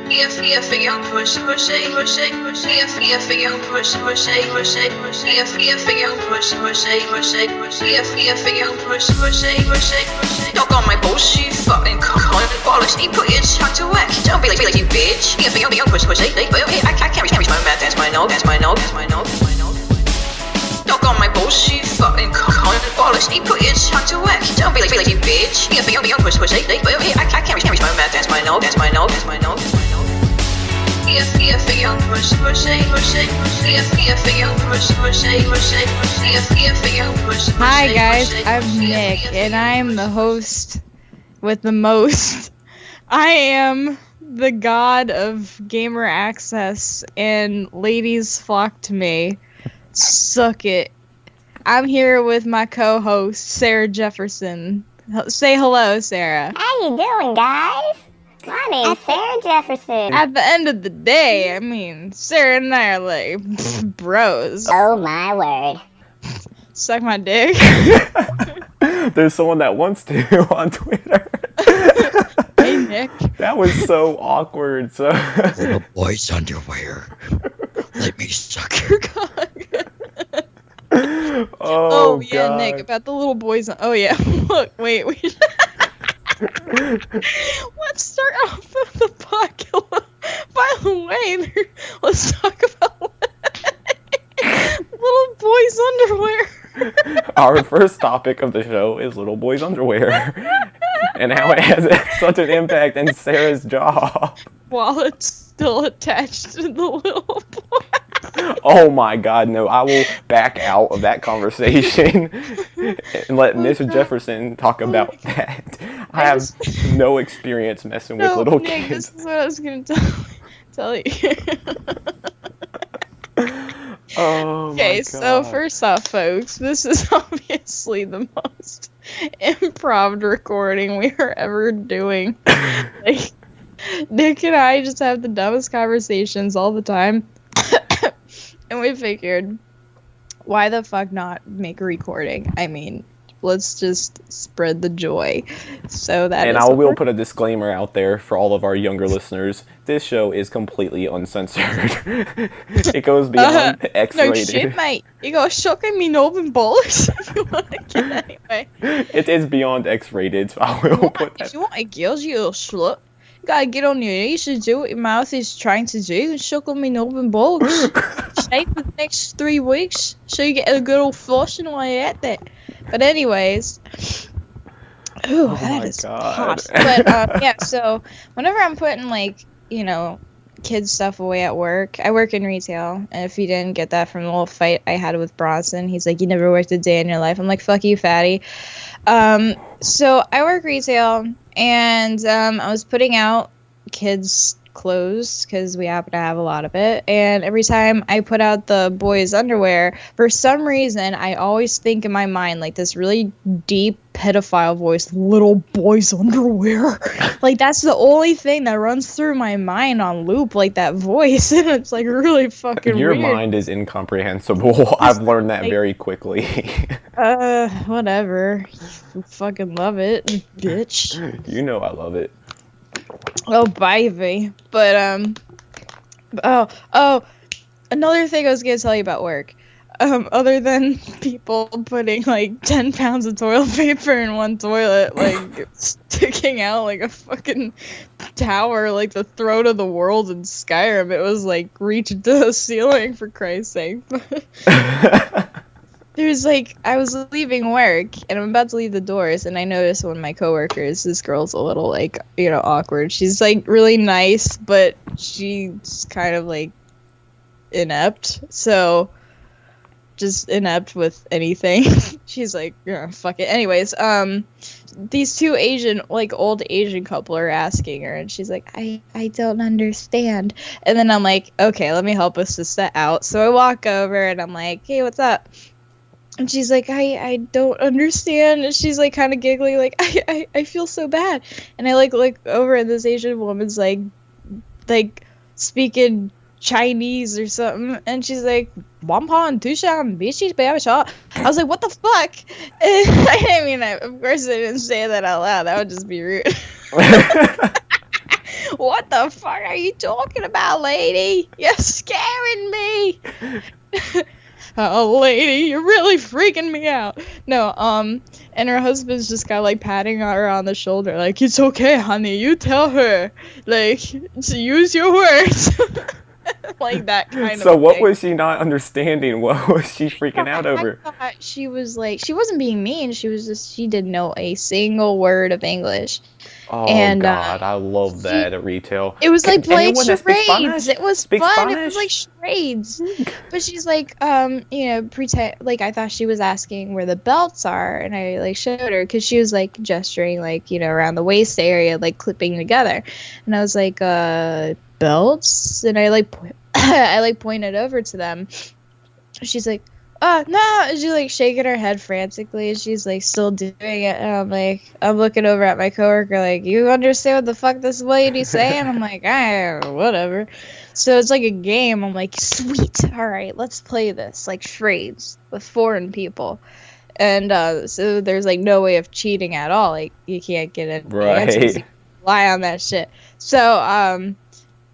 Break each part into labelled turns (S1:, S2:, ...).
S1: Dog on my balls, you fucking cunt. Bollocks, you put your tongue to work. Don't be like you bitch. I can't reach my mouth. That's my nose. Dog on my balls, you fucking cunt. Bollocks, you put your tongue to work. Don't be like you bitch. I can't reach my mouth. That's my nose.
S2: Hi guys, I'm Nick, and I'm the host with the most. I am the god of gamer access, and ladies flock to me. Suck it. I'm here with my co-host, Sarah Jefferson. Say hello, Sarah.
S3: How you doing, guys? My name's Sarah Jefferson.
S2: At the end of the day, I mean, Sarah and I are like bros.
S3: Oh my word.
S2: Suck my dick.
S4: There's someone that wants to on Twitter.
S2: Hey, Nick.
S4: That was so awkward. So
S5: little boy's underwear. Let me suck your cock.
S4: Oh
S2: yeah,
S4: God.
S2: Nick, about the little boys. Oh yeah. Look, wait. Let's start off with the podcast. By the way, let's talk about little boys' underwear.
S4: Our first topic of the show is little boys' underwear and how it has such an impact in Sarah's job.
S2: While it's still attached to the little boy.
S4: Oh my God, no! I will back out of that conversation and let Miss Jefferson talk about that. I have no experience messing with little
S2: Nick,
S4: kids.
S2: this is what I was gonna tell you.
S4: Oh
S2: Okay,
S4: my
S2: so
S4: God.
S2: first off, folks, this is obviously the most improv recording we are ever doing. Like, Nick and I just have the dumbest conversations all the time. And we figured, why the fuck not make a recording? I mean, let's just spread the joy. So that
S4: And
S2: is
S4: I
S2: what
S4: will
S2: we're-
S4: put a disclaimer out there for all of our younger listeners. This show is completely uncensored. It goes beyond
S2: No
S4: X-rated.
S2: shit, mate. You got shocking me knob and bollocks if you want to get anyway.
S4: It is beyond X-rated, so I will put
S2: If
S4: that.
S2: you want a girls, you little slut. You gotta get on your knees and do what your mouth is trying to do and suckle me knob and balls. Stay for the next 3 weeks so you get a good old flossing while you're at that. But anyways, ooh, that
S4: my
S2: is
S4: God.
S2: hot. But yeah, so whenever I'm putting kids stuff away at work, I work in retail, and if you didn't get that from the little fight I had with Bronson, he's like, you never worked a day in your life. I'm like, fuck you, fatty. So I work retail, and I was putting out kids' clothes because we happen to have a lot of it, and every time I put out the boys' underwear, for some reason I always think in my mind like this really deep pedophile voice, little boys' underwear. Like, that's the only thing that runs through my mind on loop, like that voice. And it's like really fucking
S4: Your
S2: weird.
S4: mind is incomprehensible. I've learned that very quickly.
S2: Whatever. You fucking love it, bitch.
S4: You know I love it.
S2: Oh, baby. But, another thing I was gonna tell you about work. Other than people putting, 10 pounds of toilet paper in one toilet, sticking out like a fucking tower, like the throat of the world in Skyrim, it was, reached to the ceiling, for Christ's sake. There's I was leaving work and I'm about to leave the doors, and I noticed one of my coworkers, this girl's a little awkward. She's really nice, but she's kind of inept. So just inept with anything. She's like, yeah, fuck it. Anyways, these two Asian, old Asian couple are asking her, and she's like, I don't understand. And then I'm like, okay, let me help us to set out. So I walk over and I'm like, hey, what's up? And she's like, I don't understand. And she's kind of giggling, I feel so bad. And I look over, and this Asian woman's speaking Chinese or something, and she's like, Wampan, Tushan, Bishi, Babasha. I was like, what the fuck? And I mean, of course I didn't say that out loud. That would just be rude. what the fuck are you talking about, lady? You're scaring me. Oh, lady, you're really freaking me out. No, and her husband's just got like patting her on the shoulder, like, it's okay, honey, you tell her, like, to use your words. Like that kind of
S4: So what
S2: thing.
S4: was she not understanding? What was she freaking out over?
S2: I thought she was like, she wasn't being mean, she was just, she didn't know a single word of English.
S4: Oh,
S2: And,
S4: God, I love that at retail.
S2: It was like playing
S4: anyone that speaks
S2: charades.
S4: Spanish?
S2: It was
S4: Speak
S2: fun.
S4: Spanish?
S2: It was like charades. But she's like, you know, pretend like I thought she was asking where the belts are, and I like showed her because she was like gesturing like, you know, around the waist area, like clipping together, and I was like, belts, and I like I like pointed over to them. She's like, oh no, and she like shaking her head frantically, and she's like still doing it, and I'm like, I'm looking over at my coworker like, you understand what the fuck this lady's saying? I'm like, whatever. So it's like a game. I'm like, sweet, all right, let's play this like charades with foreign people. And so there's like no way of cheating at all, like you can't get any answers, you rely on that shit. So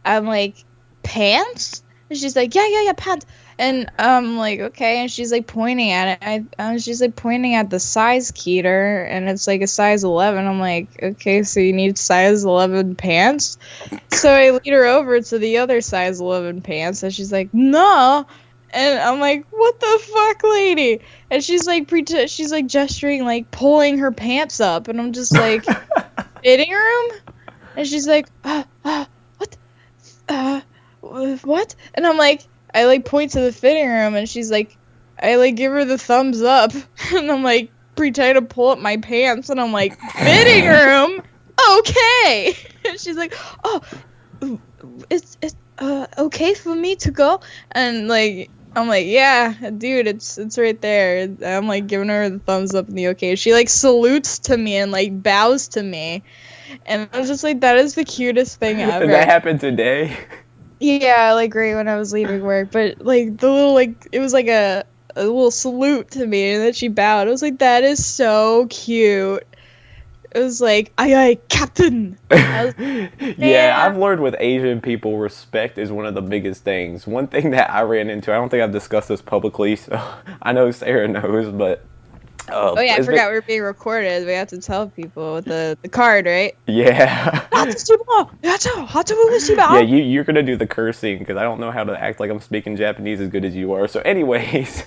S2: I'm like, pants? And she's like, yeah, pants. And I'm like, okay. And she's like pointing at it. She's like pointing at the size keter, and it's like a size 11. I'm like, okay, so you need size 11 pants? So I lead her over to the other size 11 pants, and she's like, no. And I'm like, what the fuck, lady? And she's like, she's like gesturing, like pulling her pants up, and I'm just like, fitting room? And she's like, what? What? And I'm like, I like point to the fitting room, and she's like, I like give her the thumbs up, and I'm like pretend to pull up my pants, and I'm like, fitting room, okay. And she's like, oh, it's okay for me to go, and like I'm like, yeah, dude, it's right there. I'm like giving her the thumbs up and the okay. She like salutes to me and like bows to me, and I was just like, that is the cutest thing ever.
S4: And that happened today?
S2: Yeah, like right when I was leaving work, but like the little like it was like a little salute to me, and then she bowed. I was like, that is so cute. It was like, aye, Captain.
S4: Yeah, I've learned with Asian people, respect is one of the biggest things. One thing that I ran into, I don't think I've discussed this publicly, so I know Sarah knows, but
S2: oh yeah, I forgot we were being recorded. We have to tell people with the card, right?
S4: Yeah. Yeah, you're gonna do the cursing because I don't know how to act like I'm speaking Japanese as good as you are. So, anyways,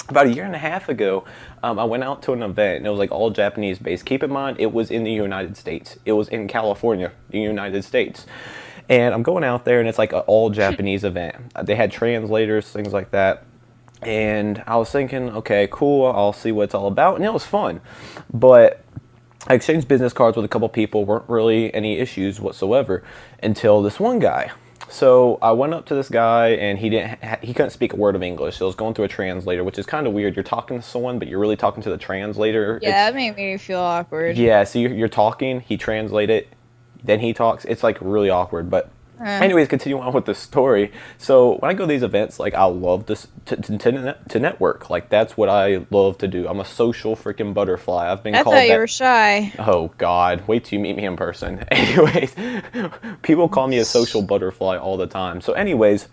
S4: about a year and a half ago, I went out to an event, and it was like all Japanese based. Keep in mind, it was in the United States. It was in California, the United States. And I'm going out there, and it's like an all Japanese event. They had translators, things like that. And I was thinking, okay, cool, I'll see what it's all about. And it was fun. But I exchanged business cards with a couple people, weren't really any issues whatsoever until this one guy. So I went up to this guy, and he couldn't speak a word of English. So I was going through a translator, which is kind of weird. You're talking to someone, but you're really talking to the translator.
S2: Yeah, that made me feel awkward.
S4: Yeah, so you're talking, he translates it, then he talks. It's like really awkward, but anyways, continue on with the story. So when I go to these events, like I love to network. Like that's what I love to do. I'm a social freaking butterfly. I've been called that.
S2: I thought you were shy.
S4: Oh God, wait till you meet me in person. Anyways, people call me a social butterfly all the time. So anyways,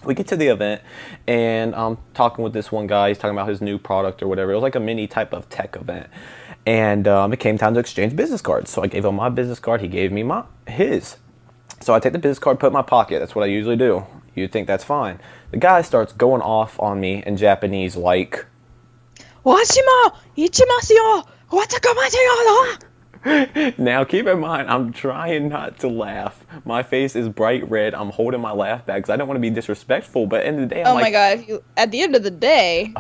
S4: we get to the event, and I'm talking with this one guy. He's talking about his new product or whatever. It was like a mini type of tech event. And it came time to exchange business cards. So I gave him my business card. He gave me his. So I take the business card, put it in my pocket. That's what I usually do. You'd think that's fine. The guy starts going off on me in Japanese like, Washimo ichimasu yo! Watakamatsu. Now keep in mind, I'm trying not to laugh. My face is bright red. I'm holding my laugh back because I don't want to be disrespectful. But at the end of the day, I'm
S2: my God! At the end of the day,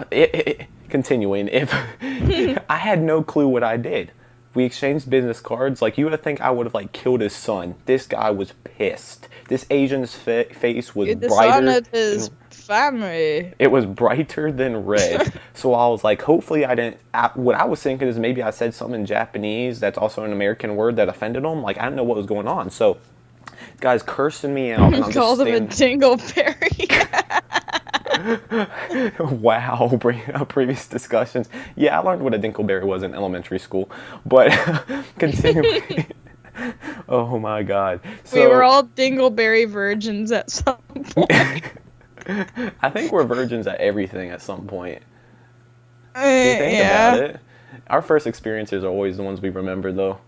S4: continuing, if I had no clue what I did. We exchanged business cards. Like, you would think I would have, like, killed his son. This guy was pissed. This Asian's face was brighter.
S2: Dishonored his family.
S4: It was brighter than red. So I was like, hopefully I didn't... what I was thinking is maybe I said something in Japanese that's also an American word that offended him. Like, I didn't know what was going on. So, this guy's cursing me out. And I'm
S2: called him a dingleberry.
S4: Wow, bringing up previous discussions. Yeah, I learned what a dingleberry was in elementary school. But continuing, Oh my god. So,
S2: we were all dingleberry virgins at some point.
S4: I think we're virgins at everything at some point. If you think
S2: Yeah.
S4: about it. Our first experiences are always the ones we remember, though.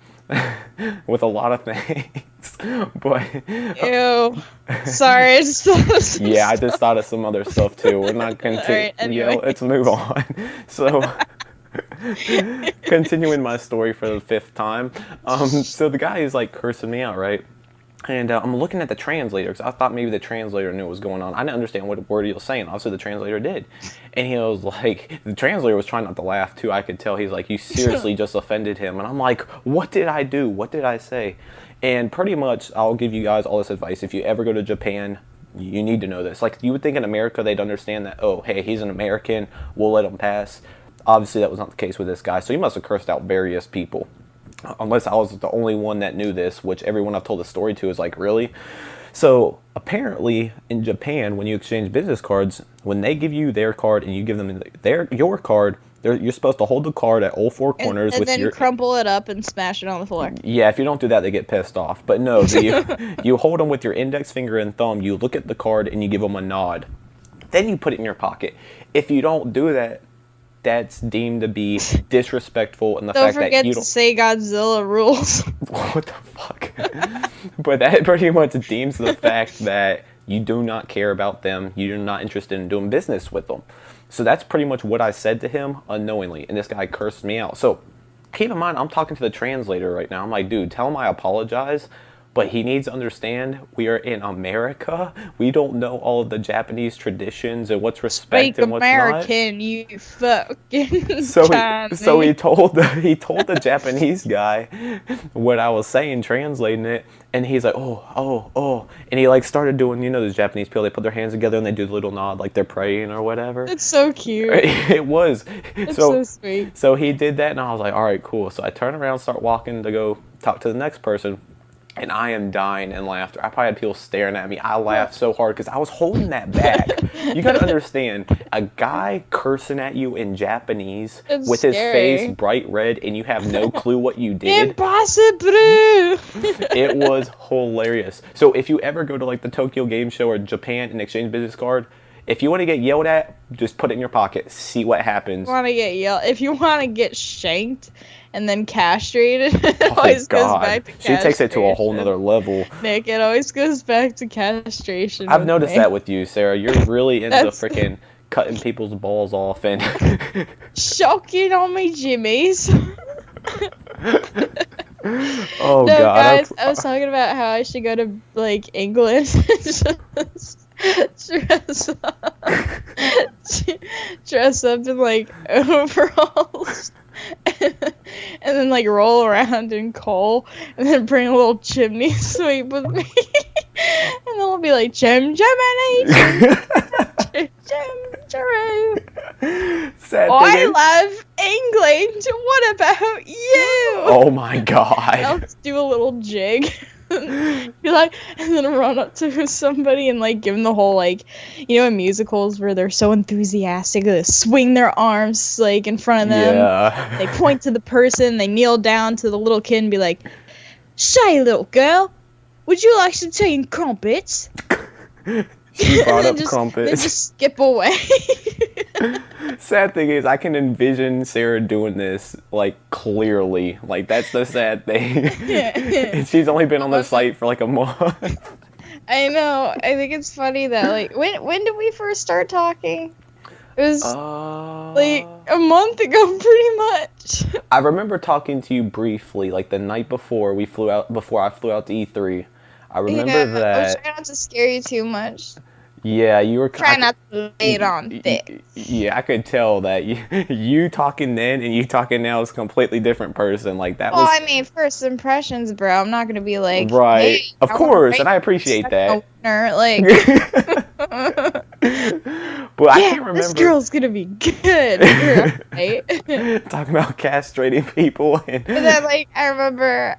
S4: With a lot of things. But
S2: Ew. Sorry, I just thought of some
S4: yeah, I
S2: stuff.
S4: just thought of some other stuff too. We're not going to.
S2: Alright, anyway.
S4: Let's move on. So, continuing my story for the fifth time. So the guy is like cursing me out, right? And I'm looking at the translator because I thought maybe the translator knew what was going on. I didn't understand what word he was saying. Obviously, the translator did. And he was like, the translator was trying not to laugh too. I could tell. He's like, you seriously just offended him. And I'm like, what did I do? What did I say? And pretty much, I'll give you guys all this advice. If you ever go to Japan, you need to know this. Like, you would think in America they'd understand that, oh, hey, he's an American, we'll let him pass. Obviously, that was not the case with this guy. So he must have cursed out various people. Unless I was the only one that knew this, which everyone I've told the story to is like, really? So apparently in Japan, when you exchange business cards, when they give you their card and you give them your card, you're supposed to hold the card at all four corners
S2: And
S4: with
S2: then
S4: your...
S2: crumple it up and smash it on the floor.
S4: Yeah, if you don't do that, they get pissed off. But no, you hold them with your index finger and thumb, you look at the card and you give them a nod. Then you put it in your pocket. If you don't do that, that's deemed to be disrespectful, and the
S2: Don't
S4: fact that
S2: forget
S4: you
S2: to
S4: don't...
S2: say Godzilla rules.
S4: What the fuck? But that pretty much deems the fact that you do not care about them. You're not interested in doing business with them. So that's pretty much what I said to him unknowingly. And this guy cursed me out. So keep in mind, I'm talking to the translator right now. I'm like, dude, tell him I apologize. But he needs to understand we are in America. We don't know all of the Japanese traditions and what's respect
S2: Speak
S4: and what's
S2: American, you fucking
S4: not. So
S2: Chinese.
S4: he told the Japanese guy what I was saying, translating it, and he's like, oh, and he like started doing, those Japanese people, they put their hands together and they do the little nod like they're praying or whatever.
S2: It's so cute.
S4: It was.
S2: It's so sweet.
S4: So he did that, and I was like, all right, cool. So I turn around, start walking to go talk to the next person. And I am dying in laughter. I probably had people staring at me. I laughed so hard because I was holding that back. You gotta understand, a guy cursing at you in Japanese
S2: It's
S4: with his
S2: scary.
S4: face bright red and you have no clue what you did.
S2: Impossible!
S4: It was hilarious. So if you ever go to like the Tokyo Game Show or Japan and exchange business card, if you want to get yelled at, just put it in your pocket. See what happens.
S2: If you want to get shanked and then castrated, it always goes back to castration.
S4: She takes it to a whole nother level.
S2: Nick, it always goes back to castration.
S4: I've
S2: with
S4: noticed
S2: me.
S4: that with you, Sarah. You're really into
S2: That's-
S4: freaking cutting people's balls off and
S2: Shocking on me jimmies.
S4: oh
S2: No,
S4: god.
S2: guys, I was talking about how I should go to like England and just dress up in like overalls and then like roll around in coal and then bring a little chimney sweep with me and then we'll be like chim chimney chim chim.
S4: Sad
S2: Oh,
S4: thing
S2: I
S4: is-
S2: love England. What about you?
S4: Oh my
S2: I'll
S4: god.
S2: just do a little jig. Be like, and then run up to somebody and like give them the whole like, in musicals where they're so enthusiastic, they swing their arms like in front of them.
S4: Yeah.
S2: They point to the person, they kneel down to the little kid and be like, "Say, little girl, would you like some tea and crumpets?"
S4: She brought
S2: And
S4: up
S2: then
S4: crumpets.
S2: just skip away.
S4: Sad thing is, I can envision Sarah doing this, like, clearly. Like, that's the sad thing. And she's only been on the site for, like, a month.
S2: I know. I think it's funny that like when did we first start talking? It was like a month ago, pretty much.
S4: I remember talking to you briefly, like, the night before before I flew out to E3. I remember
S2: I was
S4: that.
S2: trying not to scare you too much.
S4: Yeah, you were
S2: Try not to lay it on thick.
S4: Yeah, I could tell that you talking then and you talking now is a completely different person. Like that
S2: Well,
S4: was
S2: I mean, first impressions, bro. I'm not gonna be like,
S4: right.
S2: "Hey,
S4: Of
S2: I wanna
S4: course,
S2: rate
S4: and I appreciate
S2: you
S4: that.
S2: winner," Like,
S4: But I
S2: yeah,
S4: can't remember.
S2: this girl's gonna be good. Right?
S4: Talking about castrating people and
S2: But then, like, I remember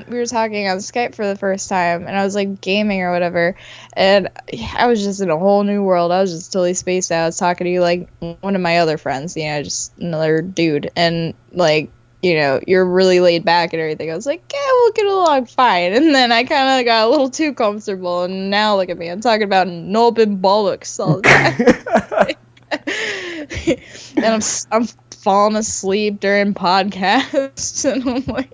S2: we were talking on Skype for the first time, and I was, like, gaming or whatever, and I was just in a whole new world. I was just totally spaced out. I was talking to you, like, one of my other friends, just another dude, and, like, you're really laid back and everything. I was like, yeah, we'll get along fine. And then I kind of got a little too comfortable, and now look at me. I'm talking about knob and bollocks all the time. And I'm falling asleep during podcasts, and I'm like,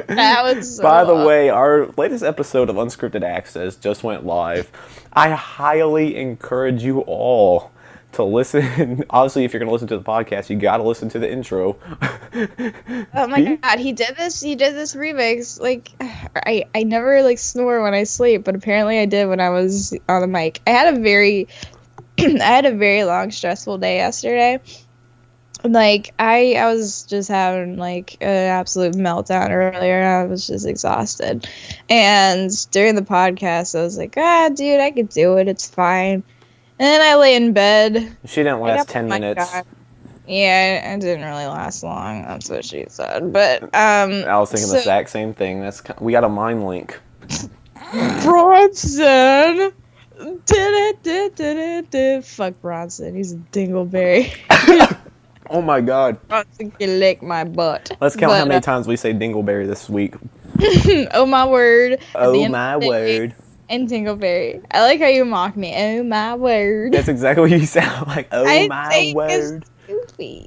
S2: that was so
S4: By the way, our latest episode of Unscripted Access just went live. I highly encourage you all to listen. Obviously, if you're going to listen to the podcast, you got to listen to the intro.
S2: Oh my god, he did this remix. Like, I never like snore when I sleep, but apparently I did when I was on the mic. I had a very long stressful day yesterday. Like, I was just having like an absolute meltdown earlier. I was just exhausted, and during the podcast I was like, dude, I could do it, it's fine. And then I lay in bed.
S4: She didn't last 10 minutes.
S2: God. Yeah, it didn't really last long. That's what she said. But
S4: I was thinking the exact same thing. We got a mind link.
S2: Bronson did. Fuck Bronson. He's a dingleberry.
S4: Oh my god.
S2: Bronson can lick my butt.
S4: Let's count how many times we say dingleberry this week.
S2: Oh my word.
S4: Oh my word.
S2: And Dingleberry. I like how you mock me. Oh my word.
S4: That's exactly what you sound like. Oh my word.
S2: It's goofy.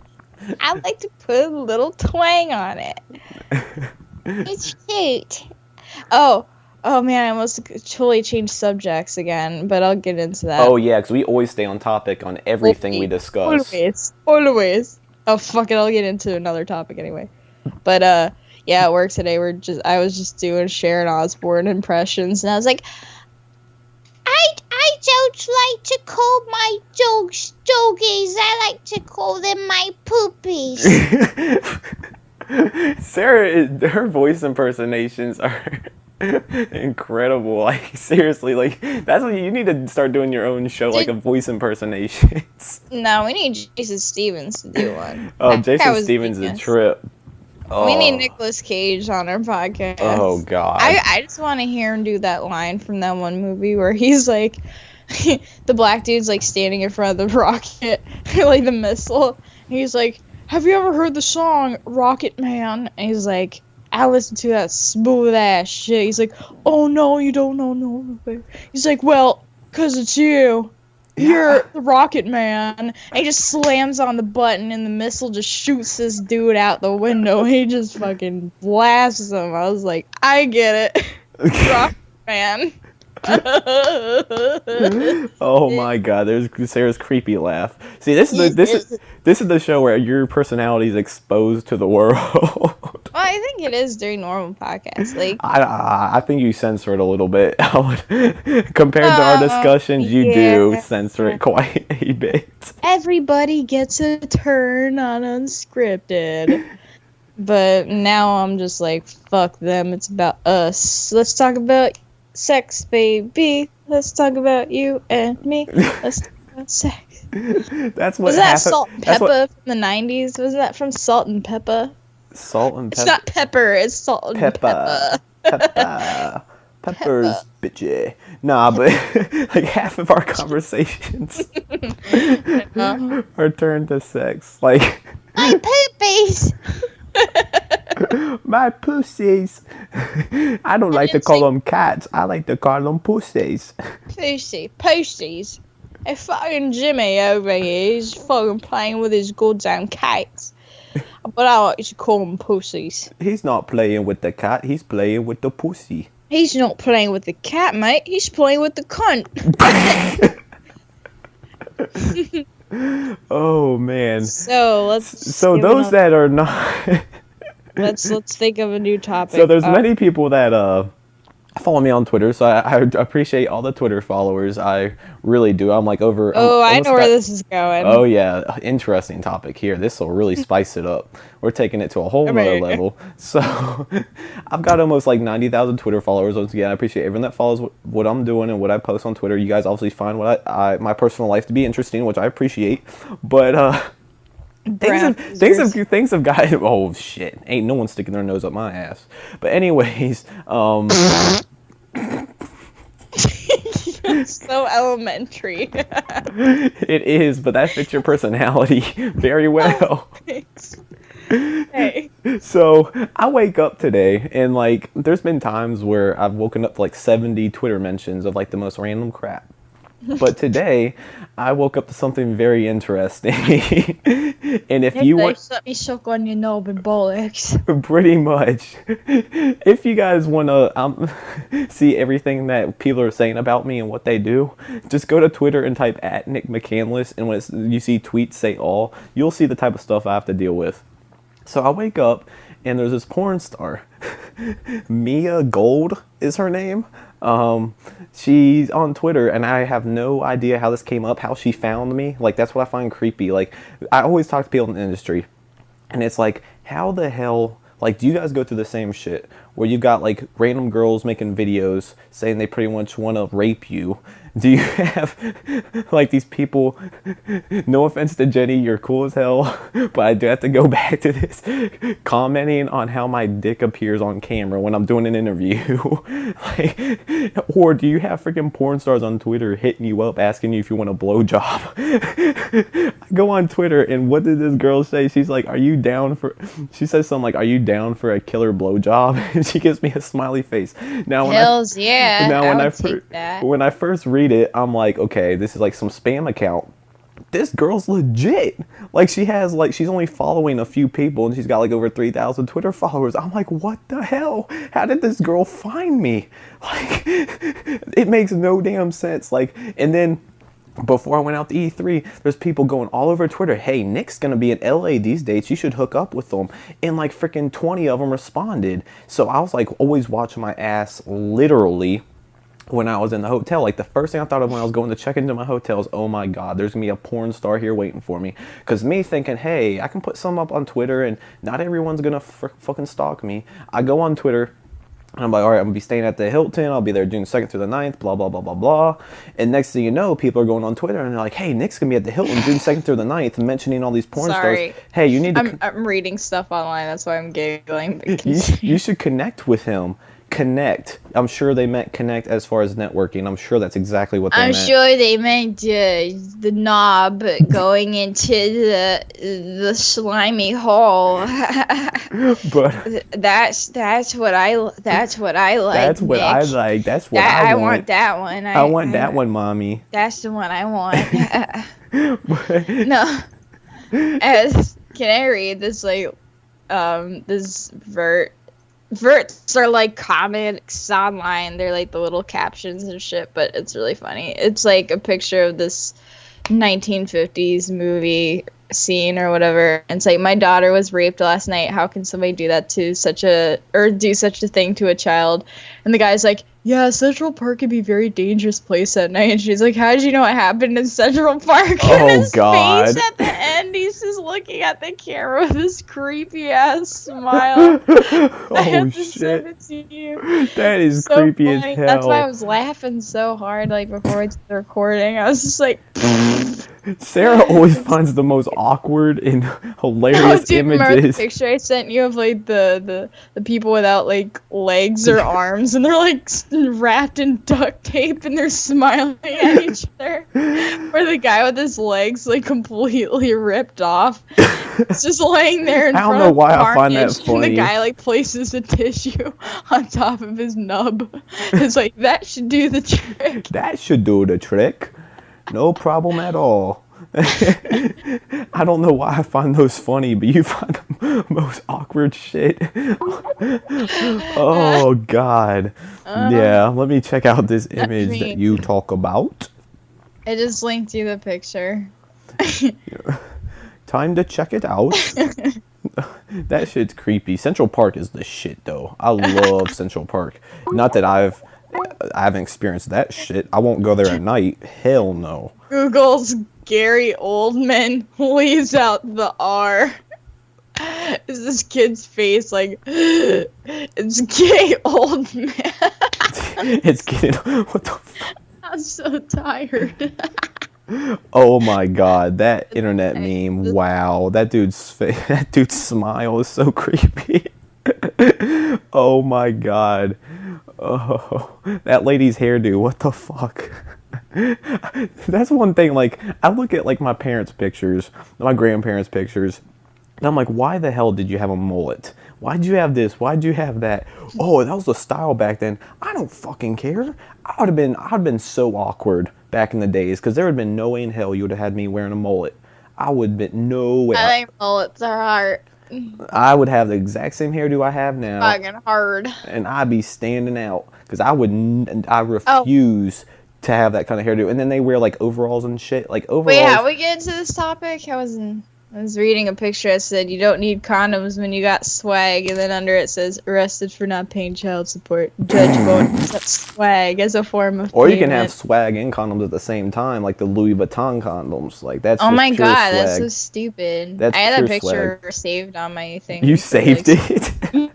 S2: I like to put a little twang on it. It's cute. Oh man, I almost totally changed subjects again, but I'll get into that.
S4: Oh yeah, because we always stay on topic on everything we discuss.
S2: Always. Oh fuck it, I'll get into another topic anyway. But yeah, at work today I was just doing Sharon Osbourne impressions, and I was like, I don't like to call my dogs doggies. I like to call them my poopies.
S4: Sarah, her voice impersonations are incredible. Like, seriously, like, that's what you need to start doing your own show, like a voice impersonations.
S2: No, we need Jason Stevens to do one.
S4: Oh, Jason Stevens is a trip. Oh.
S2: We need Nicolas Cage on our podcast.
S4: Oh, God.
S2: I just want to hear him do that line from that one movie where he's like, the black dude's like standing in front of the rocket, like the missile. And he's like, have you ever heard the song Rocket Man? And he's like, I listen to that smooth ass shit. He's like, oh no, you don't know no. He's like, well, cause it's you. You're the Rocket Man. And he just slams on the button and the missile just shoots this dude out the window. He just fucking blasts him. I was like, I get it. Rocket Man.
S4: Oh my god, there's Sarah's creepy laugh. See, this is the show where your personality is exposed to the world.
S2: Well, I think it is during normal podcasts. Like,
S4: I think you censor it a little bit. Compared to our discussions, you do censor it quite a bit.
S2: Everybody gets a turn on Unscripted. But now I'm just like, fuck them, it's about us. Let's talk about sex, baby. Let's talk about you and me. Let's talk about sex.
S4: That's what
S2: was that Salt and Pepper from the 90s? Was that from Salt and Pepper?
S4: Salt and Pepper.
S2: It's not pepper, it's salt and pepper.
S4: Pepper's bitchy. Nah, but like half of our conversations are turned to sex. Like,
S2: my poopies.
S4: My pussies. I don't like to call them cats. I like to call them pussies.
S2: Pussies. Hey, fucking Jimmy over here is fucking playing with his goddamn cats. But I like to call them pussies.
S4: He's not playing with the cat. He's playing with the pussy.
S2: He's not playing with the cat, mate. He's playing with the cunt.
S4: Oh man.
S2: So
S4: those that are not.
S2: let's think of a new topic.
S4: So there's many people that follow me on Twitter, so I appreciate all the Twitter followers. I really do. I'm like over.
S2: I know where this is going.
S4: Oh yeah, interesting topic here. This will really spice it up. We're taking it to a whole nother level. So I've got almost like 90,000 Twitter followers. Once again, I appreciate everyone that follows what I'm doing and what I post on Twitter. You guys obviously find what my personal life to be interesting, which I appreciate. But things have gotten. Oh shit! Ain't no one sticking their nose up my ass. But anyways,
S2: so elementary.
S4: It is, but that fits your personality very well.
S2: Thanks. Hey.
S4: So I wake up today and like there's been times where I've woken up to like 70 Twitter mentions of like the most random crap. But today I woke up to something very interesting. And if you want
S2: Let me suck on your knob and bollocks.
S4: pretty much, if you guys want to see everything that people are saying about me and what they do, just go to Twitter and type @NickMcCandless, and when you see tweets say all, you'll see the type of stuff I have to deal with. So I wake up and there's this porn star. Mia Gold is her name. She's on Twitter and I have no idea how this came up, how she found me. Like, that's what I find creepy. Like, I always talk to people in the industry and it's like, how the hell, like, do you guys go through the same shit where you've got like random girls making videos saying they pretty much want to rape you? Do you have like these people, no offense to Jenny, you're cool as hell, but I do have to go back to this, commenting on how my dick appears on camera when I'm doing an interview? Like, or do you have freaking porn stars on Twitter hitting you up asking you if you want a blowjob? I go on Twitter and what did this girl say? She's like, are you down for, she says something like, are you down for a killer blowjob? And she gives me a smiley face. Now when
S2: Hells yeah.
S4: Now
S2: when
S4: I first read it, I'm like, okay, this is like some spam account. This girl's legit. Like, she's only following a few people and she's got like over 3,000 Twitter followers. I'm like, what the hell? How did this girl find me? Like, it makes no damn sense. Like, and then before I went out to E3, there's people going all over Twitter, hey, Nick's gonna be in LA these dates, you should hook up with them. And like freaking 20 of them responded. So I was like always watching my ass literally when I was in the hotel. Like, the first thing I thought of when I was going to check into my hotel is, oh my god, there's gonna be a porn star here waiting for me. Because me thinking, hey, I can put some up on Twitter and not everyone's gonna fucking stalk me. I go on Twitter and I'm like, all right, I'm gonna be staying at the Hilton, I'll be there June 2nd through the 9th, blah blah blah blah blah. And next thing you know, people are going on Twitter and they're like, hey, Nick's gonna be at the Hilton June 2nd through the 9th, mentioning all these porn stars. Hey, you need to
S2: I'm reading stuff online, that's why I'm giggling.
S4: you should connect with him. Connect. I'm sure they meant connect as far as networking. I'm sure that's exactly what they meant.
S2: I'm sure they meant the knob going into the slimy hole.
S4: But
S2: that's what I like.
S4: that's what
S2: Nick.
S4: I like. That's what I want.
S2: I want that one.
S4: I want that one, mommy.
S2: That's the one I want.
S4: But-
S2: No. Can I read this this verts are like comics online. They're like the little captions and shit, but it's really funny. It's like a picture of this 1950s movie scene or whatever. And it's like, my daughter was raped last night. How can somebody do that to do such a thing to a child? And the guy's like, yeah, Central Park can be a very dangerous place at night. And she's like, how did you know what happened in Central Park?
S4: Oh,
S2: and his
S4: God.
S2: face at the end, he's just looking at the camera with this creepy ass smile. I
S4: Oh
S2: have to send
S4: shit.
S2: it to you.
S4: That is
S2: So
S4: creepy
S2: funny.
S4: as hell.
S2: That's why I was laughing so hard, like before I did the recording. I was just like,
S4: Sarah always finds the most awkward and hilarious
S2: dude, remember the
S4: images.
S2: picture I sent you of like the people without like legs or arms, and they're like wrapped in duct tape and they're smiling at each other. Or the guy with his legs like completely ripped off. It's just laying there in
S4: I don't
S2: front
S4: know
S2: of
S4: why I find that
S2: carnage, and
S4: funny.
S2: the guy like places a tissue on top of his nub. It's like, that should do the trick.
S4: That should do the trick. No problem at all. I don't know why I find those funny, but you find the most awkward shit. Oh, God. Yeah, let me check out this image that you talk about.
S2: I just linked you the picture.
S4: Time to check it out. That shit's creepy. Central Park is the shit, though. I love Central Park. Not that I haven't experienced that shit. I won't go there at night. Hell no.
S2: Google's Gary Oldman leaves out the R. Is this kid's face like, it's Gay Oldman?
S4: It's getting. What the fuck?
S2: I'm so tired.
S4: Oh my god, that internet meme. Wow, that dude's smile is so creepy. Oh my god. Oh, that lady's hairdo. What the fuck? That's one thing, like, I look at like my parents' pictures, my grandparents' pictures, And I'm like, why the hell did you have a mullet? Why'd you have this? Why'd you have that? Oh, that was the style back then. I don't fucking care. I'd have been so awkward back in the days, because there would have been no way in hell you would have had me wearing a mullet. I would have been no way.
S2: I think mullets are hard.
S4: I would have the exact same hairdo I have now.
S2: Fucking hard.
S4: And I'd be standing out, because I refuse to have that kind of hairdo. And then they wear like overalls and shit. Like overalls.
S2: Wait, how we get into this topic? I was reading a picture that said you don't need condoms when you got swag, and then under it says arrested for not paying child support. Judge won't accept swag as a form of
S4: Or
S2: payment.
S4: you can have swag and condoms at the same time, like the Louis Vuitton condoms. Like that's
S2: Oh
S4: just
S2: my
S4: pure
S2: god,
S4: swag.
S2: that's so stupid.
S4: That's
S2: I had a
S4: pure
S2: picture saved on my thing.
S4: You
S2: for,
S4: saved
S2: like,
S4: it.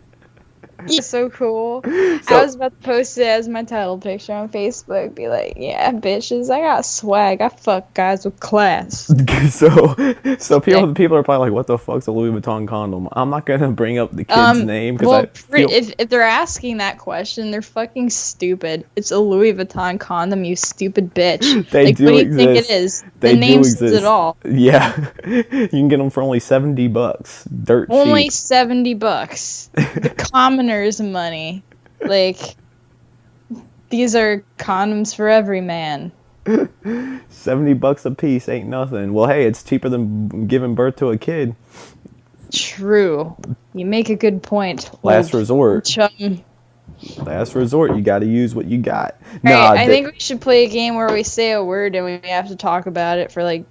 S2: It's so cool.
S4: So-
S2: I was about to post it as my title picture on Facebook. Be like, yeah, bitches, I got swag. I fuck guys with class.
S4: so people are probably like, what the fuck's a Louis Vuitton condom? I'm not gonna bring up the kid's name because
S2: if they're asking that question, they're fucking stupid. It's a Louis Vuitton condom, you stupid bitch.
S4: They
S2: like,
S4: do
S2: what do you
S4: exist.
S2: think it is?
S4: They
S2: The name
S4: do
S2: says
S4: exist.
S2: it all.
S4: Yeah, you can get them for only $70. Dirt
S2: Only
S4: cheap.
S2: $70. The commoner's money. Like, these are condoms for every man.
S4: $70 a piece ain't nothing. Well, hey, it's cheaper than giving birth to a kid.
S2: True. You make a good point.
S4: Last
S2: old
S4: resort.
S2: chum.
S4: Last resort. You got to use what you got.
S2: Alright, I think we should play a game where we say a word and we have to talk about it for like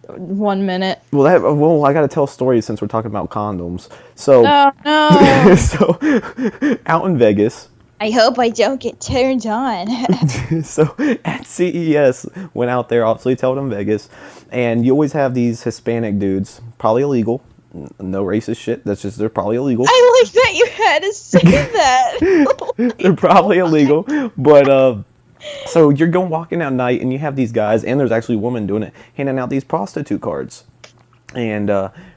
S2: 1 minute.
S4: Well, I got to tell stories since we're talking about condoms. So,
S2: Oh no!
S4: so out in Vegas.
S2: I hope I don't get turned on.
S4: So at CES, went out there, obviously held in Vegas, and you always have these Hispanic dudes, probably illegal. No racist shit. That's just they're probably illegal.
S2: I like that you had to say that.
S4: They're probably illegal, but so you're walking out night, and you have these guys, and there's actually a woman doing it, handing out these prostitute cards, and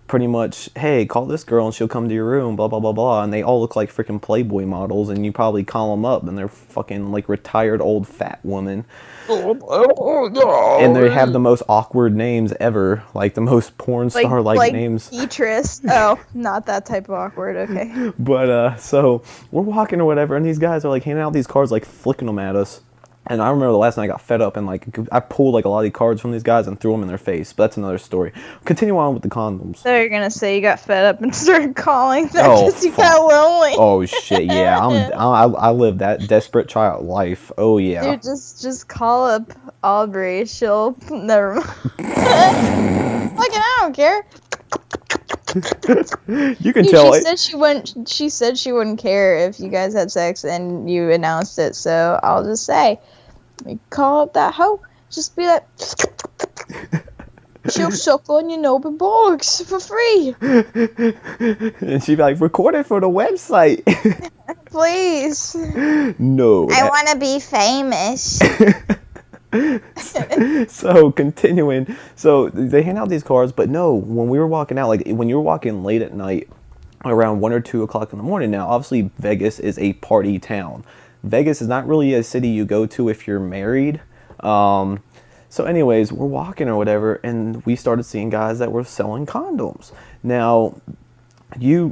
S4: pretty much, hey, call this girl and she'll come to your room, blah blah blah blah, and they all look like freaking Playboy models, and you probably call them up, and they're fucking like retired old fat woman, and they have the most awkward names ever, like the most porn star like names.
S2: Beatrice. Oh, not that type of awkward. Okay.
S4: But so we're walking or whatever, and these guys are like handing out these cards, like flicking them at us. And I remember the last night I got fed up and like I pulled like a lot of these cards from these guys and threw them in their face. But that's another story. Continue on with the condoms.
S2: So you're gonna say you got fed up and started calling that
S4: Oh,
S2: because you
S4: fuck.
S2: got lonely.
S4: Oh shit, yeah, I live that desperate child life. Oh yeah.
S2: Dude, just call up Aubrey. She'll never mind. Fucking, I don't care.
S4: You can
S2: Dude,
S4: tell.
S2: She said she wouldn't care if you guys had sex and you announced it. So I'll just say, you call up that hoe. Just be like, she'll suck on your noble box for free.
S4: And she'd be like, record it for the website.
S2: Please.
S4: No.
S3: I want to be famous.
S4: So continuing, so they hand out these cards, but no, when we were walking out, like when you were walking late at night, around 1 or 2 o'clock in the morning. Now, obviously, Vegas is a party town. Vegas is not really a city you go to if you're married. So anyways, we're walking or whatever, and we started seeing guys that were selling condoms. Now,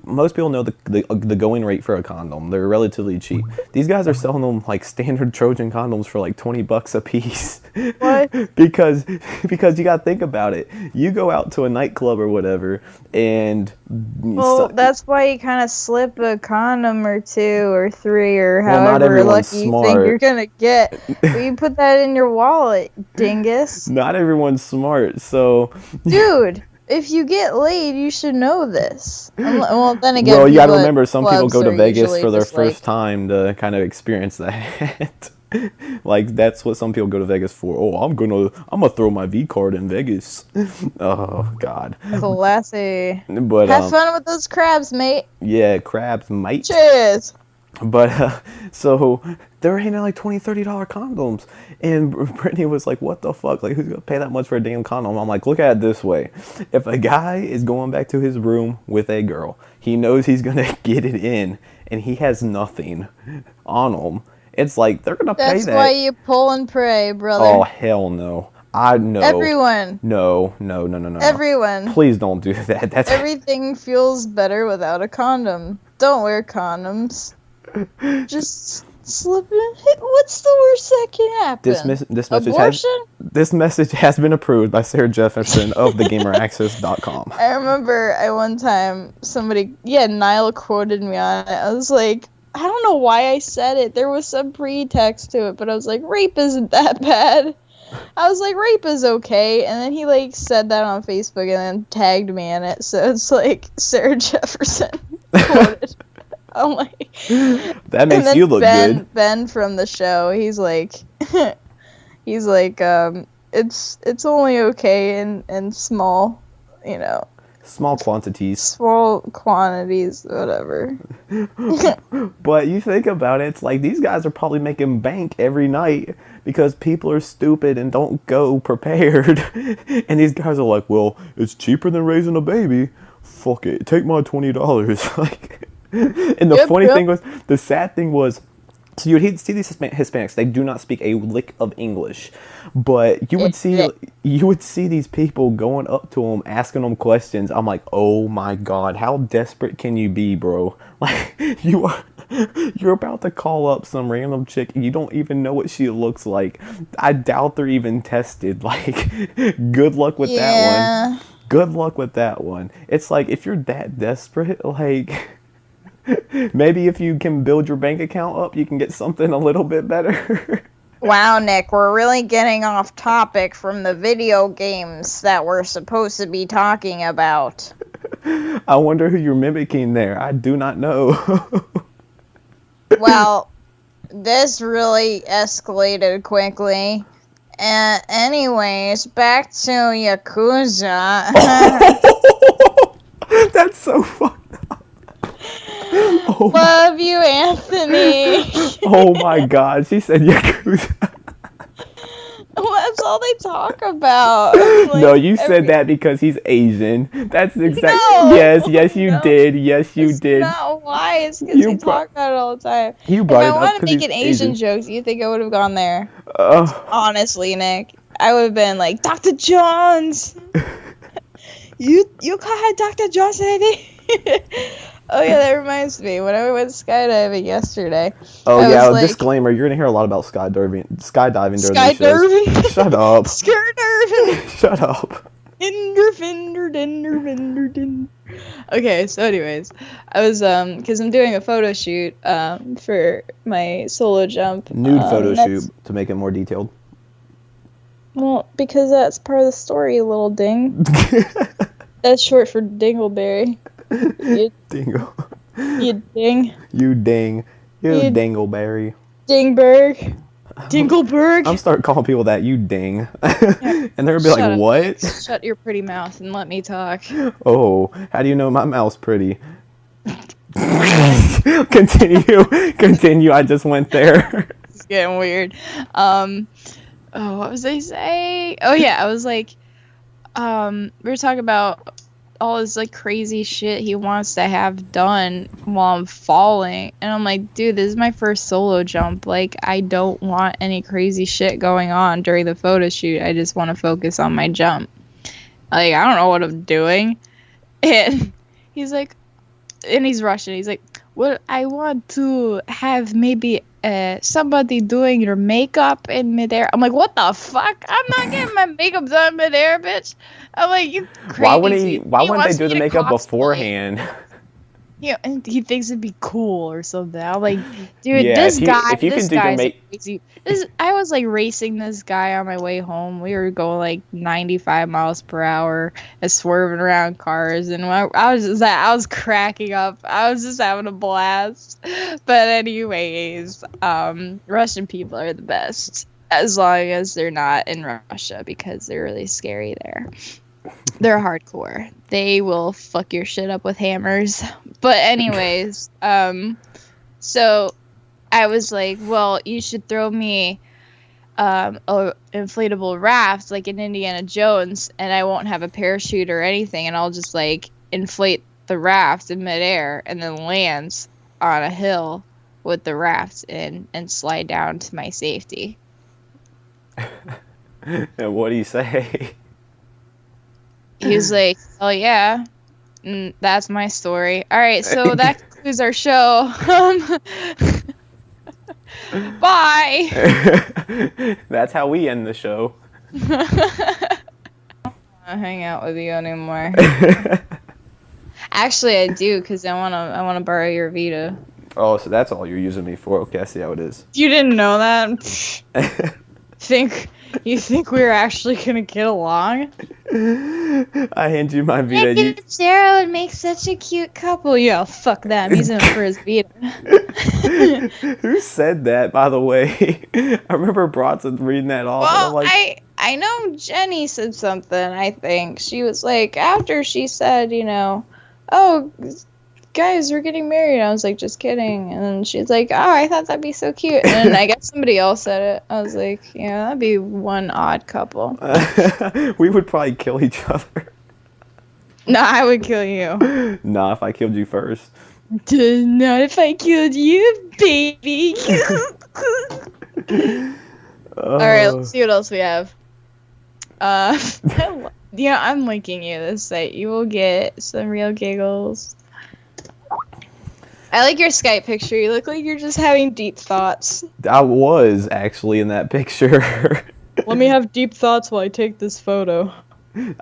S4: most people know the going rate for a condom. They're relatively cheap. These guys are selling them like standard Trojan condoms for like $20 a piece.
S2: What?
S4: because you gotta think about it. You go out to a nightclub or whatever, and
S2: Well, that's why you kind of slip a condom or 2 or 3 or
S4: Well, not
S2: however
S4: everyone's
S2: lucky you
S4: smart.
S2: think you're gonna get. Well, you put that in your wallet, dingus.
S4: not everyone's smart. So
S2: Dude, if you get laid, you should know this. Well, then again,
S4: well, you gotta
S2: people at
S4: remember, some people
S2: clubs
S4: go to
S2: are
S4: Vegas
S2: usually
S4: for their
S2: just like-
S4: first time to kind of experience that. Like that's what some people go to Vegas for. Oh, I'm gonna throw my V card in Vegas. Oh God.
S2: Classy.
S4: But
S2: Have fun with those crabs, mate.
S4: yeah, crabs, mate.
S2: Cheers.
S4: But so they're handing out like $20-$30 condoms, and Brittany was like, "What the fuck? Like, who's gonna pay that much for a damn condom?" I'm like, "Look at it this way: if a guy is going back to his room with a girl, he knows he's gonna get it in, and he has nothing on him. It's like they're gonna pay
S2: That's
S4: that."
S2: why you pull and pray, brother.
S4: Oh hell no! I know.
S2: Everyone.
S4: No.
S2: Everyone.
S4: Please don't do that. That's
S2: Everything feels better without a condom. Don't wear condoms. Just slip in. What's the worst that can happen?
S4: This message has been approved by Sarah Jefferson of thegameraccess.com.
S2: I remember one time Niall quoted me on it. I was like, I don't know why I said it. There was some pretext to it, but I was like, rape isn't that bad. I was like, rape is okay. And then he like said that on Facebook and then tagged me in it. So it's like Sarah Jefferson quoted. I'm like,
S4: that makes you look good.
S2: Ben from the show, he's like, it's only okay in small,
S4: small quantities,
S2: whatever.
S4: But you think about it, it's like these guys are probably making bank every night because people are stupid and don't go prepared. And these guys are like, well, it's cheaper than raising a baby. Fuck it, take my $20. Like. And the funny thing was, the sad thing was, so you would see these Hispanics, they do not speak a lick of English, but you would see these people going up to them, asking them questions. I'm like, oh my god, how desperate can you be, bro? Like, you're about to call up some random chick and you don't even know what she looks like. I doubt they're even tested. Like, good luck with that one. Good luck with that one. It's like, if you're that desperate, like... maybe if you can build your bank account up, you can get something a little bit better.
S2: Wow, Nick, we're really getting off topic from the video games that we're supposed to be talking about.
S4: I wonder who you're mimicking there. I do not know.
S2: Well, this really escalated quickly. Anyways, back to Yakuza.
S4: That's so fucked up. Oh
S2: Love you, Anthony.
S4: Oh my god, she said Yakuza.
S2: Well, that's all they talk about. Like,
S4: no, you said that because he's Asian. That's exactly.
S2: No,
S4: yes, you did. Yes, you did.
S2: Not why. It's because you talk about it all the time.
S4: You brought
S2: if I wanted to make
S4: an
S2: Asian jokes, you think I would have gone there? Honestly, Nick, I would have been like, Dr. Jones. you call her Dr. Jones, lady? Oh yeah, that reminds me. When I went skydiving yesterday.
S4: Oh yeah, like, disclaimer: you're gonna hear a lot about skydiving during these shows. Shut up. Shut up.
S2: Okay, so anyways, I was because I'm doing a photo shoot for my solo jump.
S4: Nude photo shoot to make it more detailed.
S2: Well, because that's part of the story, you little ding. That's short for dingleberry.
S4: Dingle.
S2: You ding.
S4: You ding. You dingleberry.
S2: Dingberg. Dingleberg.
S4: I'm starting calling people that, you ding. And they're going to be like, what?
S2: Shut your pretty mouth and let me talk.
S4: Oh, how do you know my mouth's pretty? Continue. I just went there.
S2: It's getting weird. What was I saying? Oh yeah, I was like, we were talking about all this like crazy shit he wants to have done while I'm falling, and I'm like, dude, this is my first solo jump. Like, I don't want any crazy shit going on during the photo shoot. I just want to focus on my jump. Like, I don't know what I'm doing. And he's like, and he's Russian. He's like, well, I want to have maybe somebody doing your makeup in midair. I'm like, what the fuck? I'm not getting my makeup done midair, bitch. I'm like, you crazy.
S4: Why wouldn't they do the makeup beforehand?
S2: Yeah, and he thinks it'd be cool or something. I'm like, dude, this guy's crazy. I was like racing this guy on my way home. We were going like 95 miles per hour and swerving around cars, and I was cracking up. I was just having a blast. But anyways, Russian people are the best as long as they're not in Russia, because they're really scary there. They're hardcore. They will fuck your shit up with hammers. But anyways, so I was like, well, you should throw me a inflatable raft like in Indiana Jones, and I won't have a parachute or anything, and I'll just like inflate the raft in midair and then lands on a hill with the raft in and slide down to my safety.
S4: And what'd he say?
S2: He was like, "Oh yeah, that's my story." All right, so that concludes our show. Bye.
S4: That's how we end the show.
S2: I'll hang out with you anymore. Actually, I do because I wanna borrow your Vita.
S4: Oh, so that's all you're using me for? Okay, I see how it is.
S2: You didn't know that? You think we were actually gonna get along?
S4: I hand you my Vita.
S2: Nick and Sarah would make such a cute couple. Yeah, fuck that. I'm using it for his Vita.
S4: Who said that, by the way? I remember Bronson reading that off. And I'm
S2: Well,
S4: like,
S2: I know Jenny said something, I think. She was like, after she said, oh, guys, we're getting married. I was like, just kidding. And then she's like, oh, I thought that'd be so cute. And then I guess somebody else said it. I was like, yeah, that'd be one odd couple.
S4: we would probably kill each other.
S2: No, I would kill you.
S4: Nah, if I killed you first.
S2: Not if I killed you, baby. All right, let's see what else we have. I'm linking you this site. You will get some real giggles. I like your Skype picture. You look like you're just having deep thoughts.
S4: I was actually in that picture.
S2: Let me have deep thoughts while I take this photo.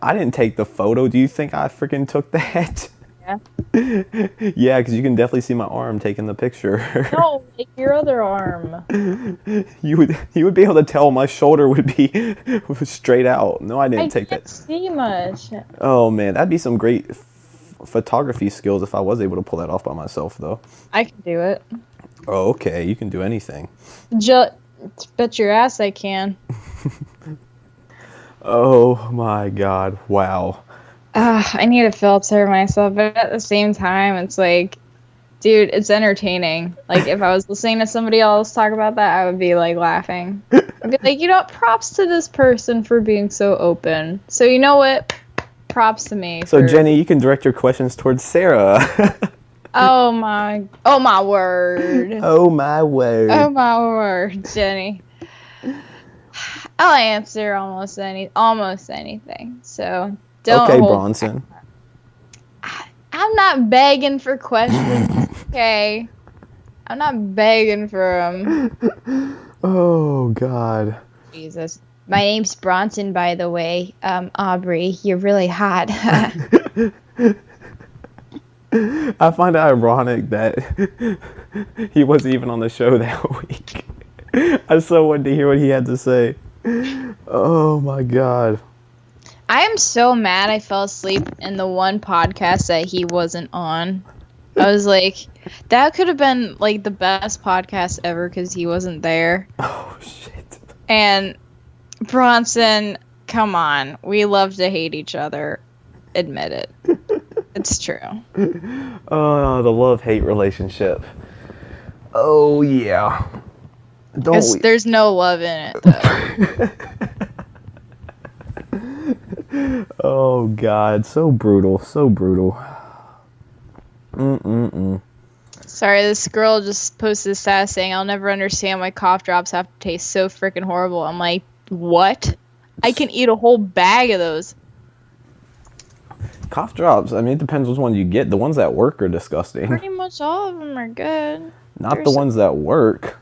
S4: I didn't take the photo. Do you think I freaking took that?
S2: Yeah.
S4: Yeah, because you can definitely see my arm taking the picture.
S2: No, like your other arm.
S4: You would be able to tell my shoulder would be straight out. No, I didn't take
S2: can't
S4: that.
S2: see much.
S4: Oh man, that'd be some great photography skills if I was able to pull that off by myself, though.
S2: I can do it.
S4: Oh, okay, you can do anything.
S2: Bet your ass I can.
S4: Oh my God! Wow.
S2: I need to filter myself, but at the same time, it's like, dude, it's entertaining. Like, if I was listening to somebody else talk about that, I would be, like, laughing. I'd be like, props to this person for being so open. So, you know what? Props to me.
S4: So, Jenny, you can direct your questions towards Sarah.
S2: Oh, my word.
S4: Oh, my word.
S2: Oh, my word, Jenny. I'll answer almost anything. So, don't
S4: Okay,
S2: hold
S4: Bronson.
S2: I'm not begging for questions, okay? I'm not begging for them.
S4: Oh, God.
S2: Jesus. My name's Bronson, by the way. Aubrey, you're really hot.
S4: I find it ironic that he wasn't even on the show that week. I so wanted to hear what he had to say. Oh, my God.
S2: I am so mad I fell asleep in the one podcast that he wasn't on. I was like, that could have been, like, the best podcast ever because he wasn't there.
S4: Oh, shit.
S2: And Bronson, come on. We love to hate each other. Admit it. It's true.
S4: Oh, the love-hate relationship. Oh, yeah.
S2: There's no love in it, though.
S4: Oh, God. So brutal. So brutal.
S2: Sorry, this girl just posted a status saying, I'll never understand why cough drops have to taste so freaking horrible. I'm like, what? I can eat a whole bag of those.
S4: Cough drops. I mean, it depends which one you get. The ones that work are disgusting.
S2: Pretty much all of them are good.
S4: Not the ones that work.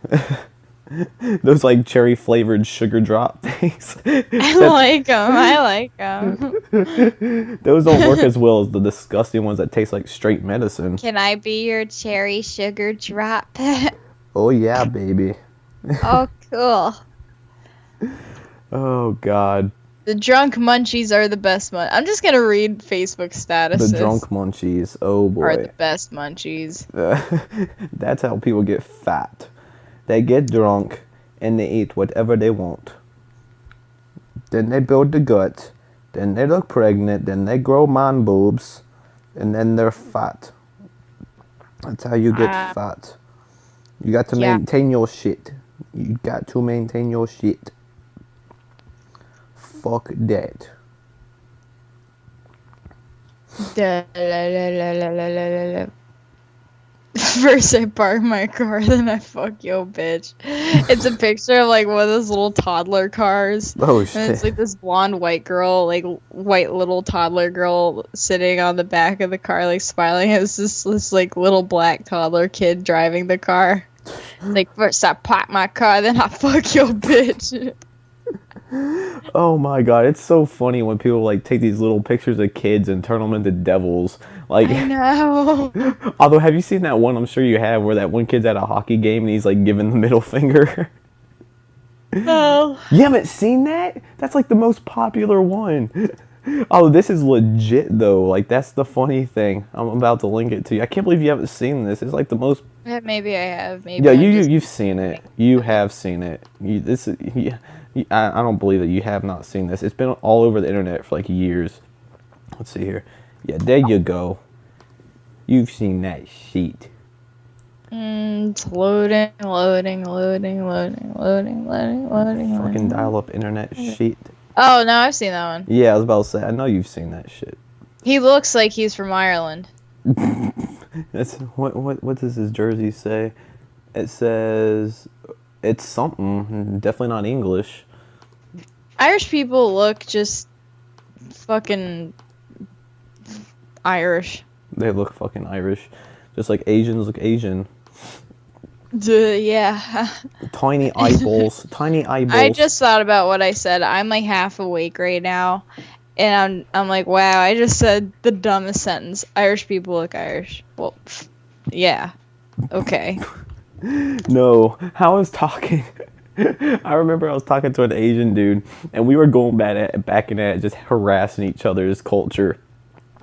S4: Those, like, cherry-flavored sugar drop things.
S2: I like them.
S4: Those don't work as well as the disgusting ones that taste like straight medicine.
S2: Can I be your cherry sugar drop?
S4: Oh, yeah, baby.
S2: Oh, cool.
S4: Oh, God.
S2: The drunk munchies are the best one. I'm just gonna read Facebook statuses.
S4: The drunk munchies. Oh, boy.
S2: Are the best munchies.
S4: That's how people get fat. They get drunk and they eat whatever they want. Then they build the gut. Then they look pregnant. Then they grow man boobs. And then they're fat. That's how you get fat. You got to maintain your shit. You got to maintain your shit. Fuck that.
S2: First I park my car, then I fuck yo bitch. It's a picture of like one of those little toddler cars.
S4: Oh
S2: And
S4: shit.
S2: it's like this blonde white girl, like white little toddler girl sitting on the back of the car, like smiling. It's this like little black toddler kid driving the car. Like, first I park my car, then I fuck your bitch.
S4: Oh my god, it's so funny when people like take these little pictures of kids and turn them into devils. Like,
S2: I know.
S4: although, have you seen that one? I'm sure you have, where that one kid's at a hockey game and he's like giving the middle finger.
S2: No.
S4: You haven't seen that? That's like the most popular one. Oh, this is legit though. Like, that's the funny thing. I'm about to link it to you. I can't believe you haven't seen this. It's like the most.
S2: Yeah, maybe I have. Maybe
S4: Yeah,
S2: I'm
S4: you
S2: just-
S4: you've seen it. You have seen it. I don't believe that you have not seen this. It's been all over the internet for like years. Let's see here. Yeah, there you go. You've seen that sheet.
S2: It's loading.
S4: Fucking dial-up internet sheet.
S2: Oh no, I've seen that one.
S4: Yeah, I was about to say. I know you've seen that shit.
S2: He looks like he's from Ireland.
S4: That's what does his jersey say? It says it's something. Definitely not English.
S2: Irish people look just fucking Irish.
S4: They look fucking Irish, just like Asians look Asian.
S2: Duh, yeah.
S4: Tiny eyeballs. Tiny eyeballs.
S2: I just thought about what I said. I'm like half awake right now, and I'm like, wow, I just said the dumbest sentence. Irish people look Irish. Well, yeah. Okay.
S4: No, I was talking. I remember I was talking to an Asian dude, and we were going back and at just harassing each other's culture.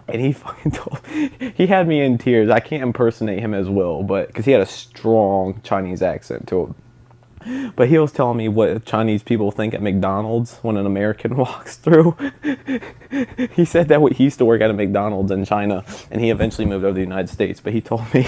S4: And he fucking he had me in tears. I can't impersonate him as well, but because he had a strong Chinese accent to him. But he was telling me what Chinese people think at McDonald's when an American walks through. He said that he used to work at a McDonald's in China, and he eventually moved over to the United States. But he told me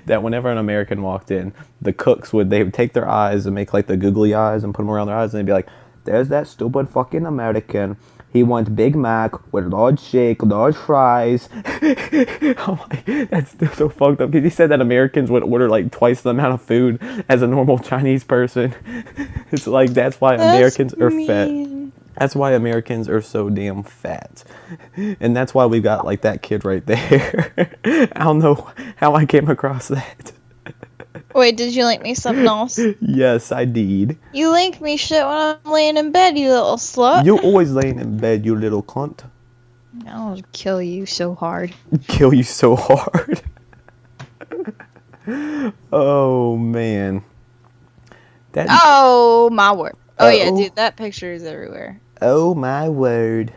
S4: that whenever an American walked in, the cooks would take their eyes and make like the googly eyes and put them around their eyes, and they'd be like, "There's that stupid fucking American. He wants Big Mac with large shake, large fries." I'm like, that's still so fucked up. Because he said that Americans would order like twice the amount of food as a normal Chinese person. It's like, that's why Americans are fat. That's why Americans are so damn fat. And that's why we got like that kid right there. I don't know how I came across that.
S2: Wait, did you link me something else?
S4: Yes, I did.
S2: You link me shit when I'm laying in bed, you little slut.
S4: You always laying in bed, you little cunt.
S2: I'll kill you so hard.
S4: Kill you so hard. Oh man. That.
S2: Oh my word. Oh yeah,
S4: Uh-oh.
S2: dude, that picture is everywhere.
S4: Oh my word.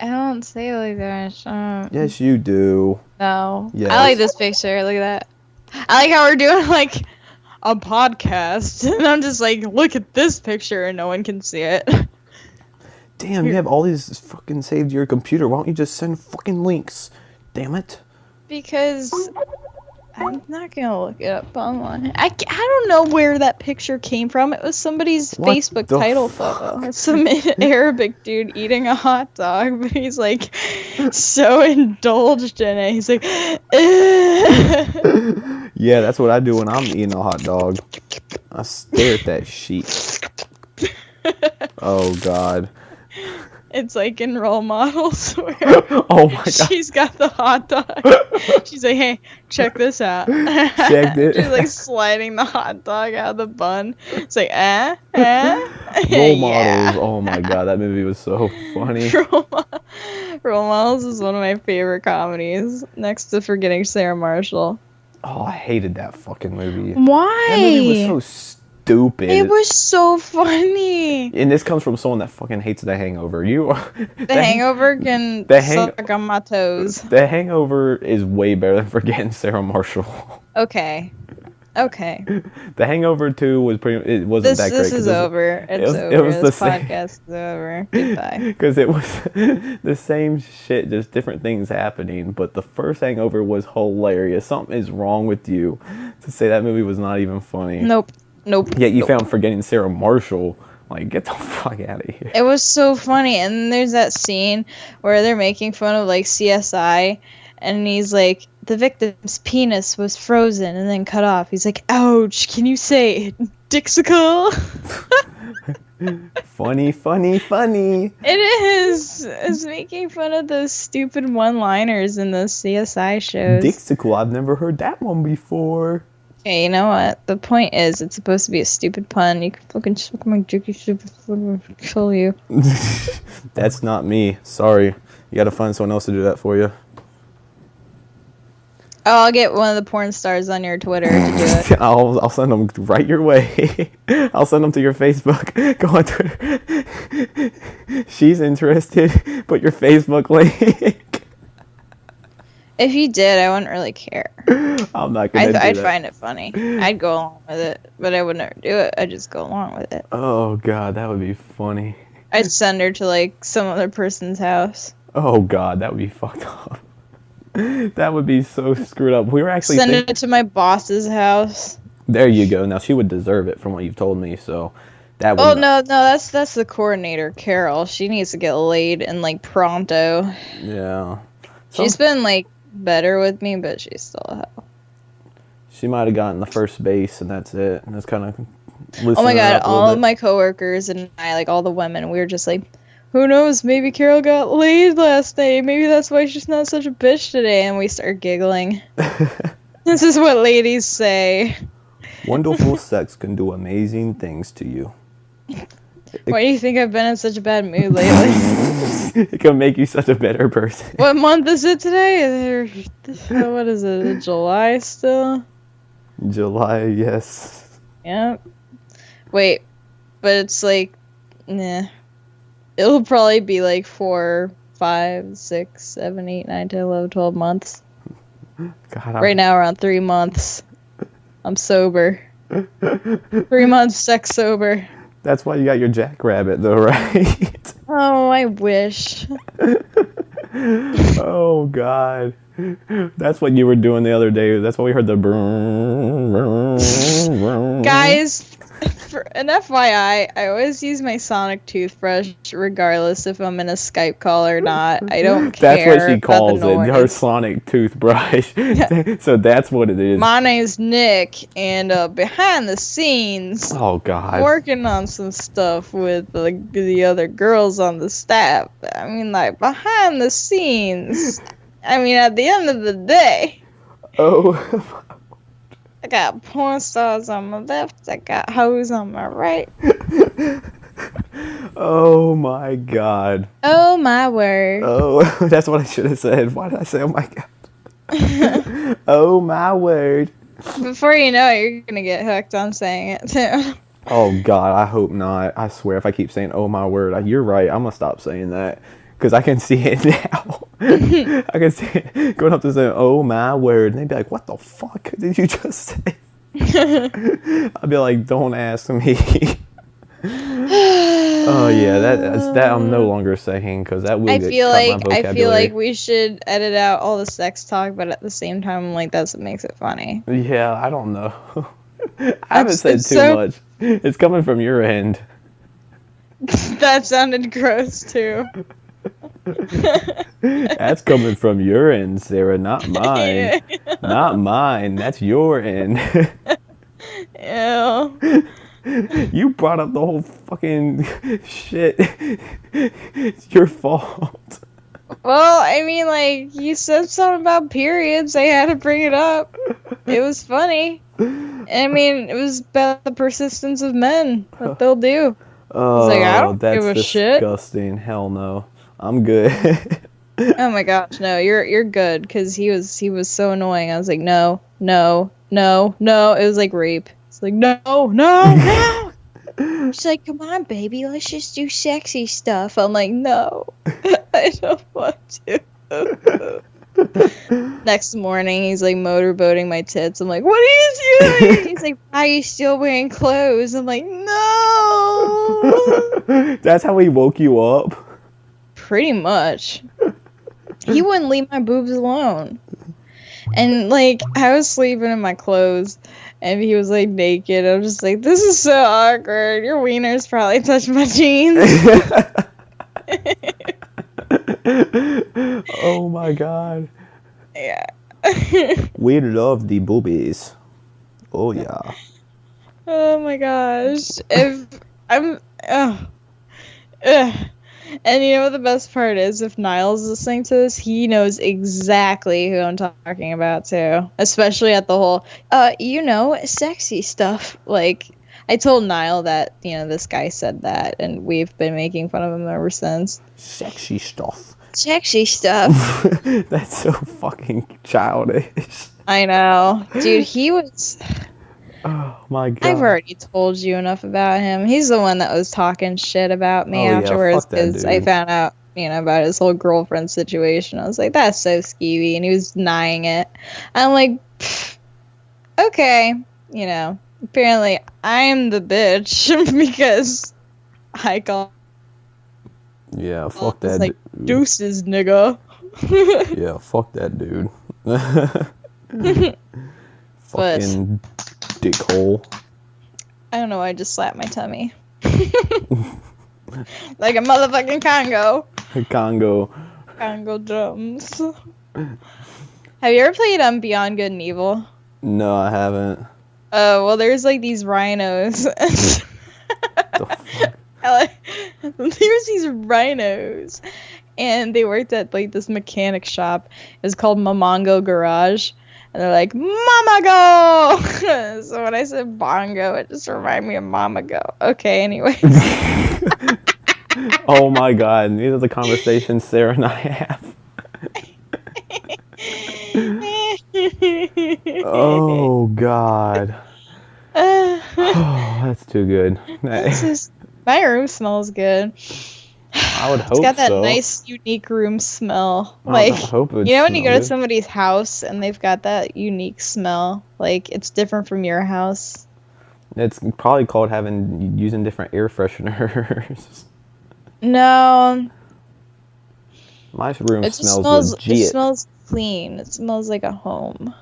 S2: I don't say it like that.
S4: Yes, you do.
S2: No.
S4: Yes.
S2: I like this picture. Look at that. I like how we're doing like a podcast, and I'm just like, look at this picture, and no one can see it.
S4: Damn, you have all these fucking saved to your computer. Why don't you just send fucking links? Damn it.
S2: Because I'm not gonna look it up online. I don't know where that picture came from. It was somebody's
S4: What
S2: Facebook
S4: the
S2: title photo. It's some Arabic dude eating a hot dog, but he's like so indulged in it. He's like,
S4: Yeah, that's what I do when I'm eating a hot dog. I stare at that sheet. Oh god.
S2: it's like in Role Models where
S4: Oh my god.
S2: she's got the hot dog. She's like, hey, check this out.
S4: Checked it.
S2: She's like sliding the hot dog out of the bun. It's like,
S4: Role
S2: Yeah.
S4: Models. Oh my god, that movie was so funny.
S2: Role Models is one of my favorite comedies, next to Forgetting Sarah Marshall.
S4: Oh, I hated that fucking movie.
S2: Why?
S4: That movie was so stupid.
S2: It was so funny.
S4: And this comes from someone that fucking hates The Hangover. You,
S2: The Hangover can suck on my toes.
S4: The Hangover is way better than Forgetting Sarah Marshall.
S2: Okay.
S4: The Hangover 2 was it wasn't that great.
S2: This is over. It's over.
S4: It was
S2: This
S4: the same.
S2: podcast is over. Goodbye.
S4: Because it was the same shit, just different things happening. But the first Hangover was hilarious. Something is wrong with you to say that movie was not even funny.
S2: Nope.
S4: Yet you found Forgetting Sarah Marshall. Like, get the fuck out of here.
S2: It was so funny. And there's that scene where they're making fun of like CSI, and he's like, the victim's penis was frozen and then cut off. He's like, ouch, can you say dixicle?
S4: Funny, funny, funny.
S2: It is. It's making fun of those stupid one-liners in those CSI shows.
S4: Dixicle, I've never heard that one before.
S2: Okay, you know what? The point is, it's supposed to be a stupid pun. You can fucking suck my dick, you stupid foot, kill you.
S4: That's not me. Sorry. You gotta find someone else to do that for you.
S2: Oh, I'll get one of the porn stars on your Twitter to do it.
S4: I'll send them right your way. I'll send them to your Facebook. Go on Twitter. She's interested. Put your Facebook link.
S2: If you did, I wouldn't really care.
S4: I'm not gonna do that.
S2: I'd find it funny. I'd go along with it, but I would never do it. I'd just go along with it.
S4: Oh god, that would be funny.
S2: I'd send her to like some other person's house.
S4: Oh god, that would be fucked up. That would be so screwed up. We were actually
S2: send it to my boss's house.
S4: There you go. Now she would deserve it from what you've told me. So that.
S2: Oh no, that's the coordinator, Carol. She needs to get laid and like pronto.
S4: Yeah.
S2: She's been like better with me, but she's still a hell.
S4: She might have gotten the first base, and that's it. And that's kind of.
S2: Oh my god! All of my coworkers and I, like all the women, we were just like, who knows? Maybe Carol got laid last night. Maybe that's why she's not such a bitch today. And we start giggling. This is what ladies say.
S4: Wonderful sex can do amazing things to you.
S2: Why do you think I've been in such a bad mood lately?
S4: It can make you such a better person.
S2: What month is it today? What is it? July still?
S4: July, yes.
S2: Yep. Wait, but it's like, nah. It'll probably be like 4, 5, 6, 7, 8, 9, 10, 11, 12 months.
S4: God,
S2: right now we're on 3 months. I'm sober. 3 months sex sober.
S4: That's why you got your jackrabbit though, right?
S2: Oh, I wish.
S4: Oh god. That's what you were doing the other day. That's why we heard the broom, broom, broom.
S2: Guys, for an FYI, I always use my Sonic toothbrush regardless if I'm in a Skype call or not. I don't care.
S4: That's what she calls it, her Sonic toothbrush. Yeah. So that's what it is.
S2: My name's Nick, and behind the scenes,
S4: oh god,
S2: working on some stuff with the other girls on the staff. I mean, like behind the scenes. I mean, at the end of the day.
S4: Oh.
S2: I got porn stars on my left. I got hoes on my right.
S4: Oh my god.
S2: Oh my word.
S4: Oh, that's what I should have said. Why did I say oh my god? Oh my word.
S2: Before you know it, you're going to get hooked on saying it too.
S4: Oh god, I hope not. I swear if I keep saying oh my word, you're right. I'm going to stop saying that. Because I can see it now. I can see it going up to say, oh my word. And they'd be like, what the fuck did you just say? I'd be like, don't ask me. Oh yeah, that I'm no longer saying because that will get cut my vocabulary.
S2: I feel like we should edit out all the sex talk, but at the same time, like that's what makes it funny.
S4: Yeah, I don't know. I haven't said too much. It's coming from your end.
S2: That sounded gross too.
S4: That's coming from your end, Sarah, not mine. Not mine. That's your end.
S2: Ew.
S4: You brought up the whole fucking shit. It's your fault.
S2: Well, I mean, like, you said something about periods. I had to bring it up. It was funny. I mean, it was about the persistence of men. What they'll do.
S4: Oh,
S2: like, I don't
S4: that's
S2: give a
S4: disgusting.
S2: shit.
S4: Hell no. I'm good.
S2: Oh my gosh, no, you're good, because he was so annoying. I was like, no. It was like rape. It's like, no. She's like, come on, baby, let's just do sexy stuff. I'm like, no, I don't want to. Next morning, he's like motorboating my tits. I'm like, what are you doing? He's like, why are you still wearing clothes? I'm like, no.
S4: That's how he woke you up?
S2: Pretty much. He wouldn't leave my boobs alone. And, like, I was sleeping in my clothes, and he was, like, naked. I was just like, this is so awkward. Your wiener's probably touched my jeans.
S4: Oh, my God.
S2: Yeah.
S4: We love the boobies. Oh yeah.
S2: Oh my gosh. If I'm ugh. And you know what the best part is? If Niall's listening to this, he knows exactly who I'm talking about too. Especially at the whole sexy stuff. Like, I told Niall that, this guy said that, and we've been making fun of him ever since.
S4: Sexy stuff.
S2: Sexy stuff.
S4: That's so fucking childish.
S2: I know. Dude, he was...
S4: Oh my god.
S2: I've already told you enough about him. He's the one that was talking shit about me
S4: Oh, yeah,
S2: afterwards
S4: fuck that
S2: because I
S4: dude.
S2: found out, about his whole girlfriend situation. I was like, that's so skeevy, and he was denying it. I'm like, "Pfft, okay, apparently I'm the bitch because I call
S4: Yeah, fuck that
S2: like
S4: dude.
S2: deuces, nigga.
S4: Yeah, fuck that dude. Fucking dickhole.
S2: I don't know why I just slapped my tummy. Like a motherfucking Congo. Congo drums. Have you ever played Beyond Good and Evil?
S4: No, I haven't.
S2: Oh, well, there's like these rhinos.
S4: The fuck?
S2: There's these rhinos. And they worked at like this mechanic shop. It's called Mamongo Garage. And they're like, Mama Go! So when I said bongo, it just reminded me of Mama Go. Okay, anyway.
S4: Oh my god, these are the conversations Sarah and I have. Oh god. Oh, that's too good.
S2: My room smells good.
S4: I would hope
S2: It's got that
S4: so.
S2: nice, unique room smell.
S4: I
S2: Like,
S4: hope it would
S2: you know when you
S4: smell
S2: go to
S4: good.
S2: somebody's house and they've got that unique smell? Like, it's different from your house.
S4: It's probably called using different air fresheners.
S2: No,
S4: My room
S2: it just
S4: smells legit.
S2: It smells clean. It smells like a home.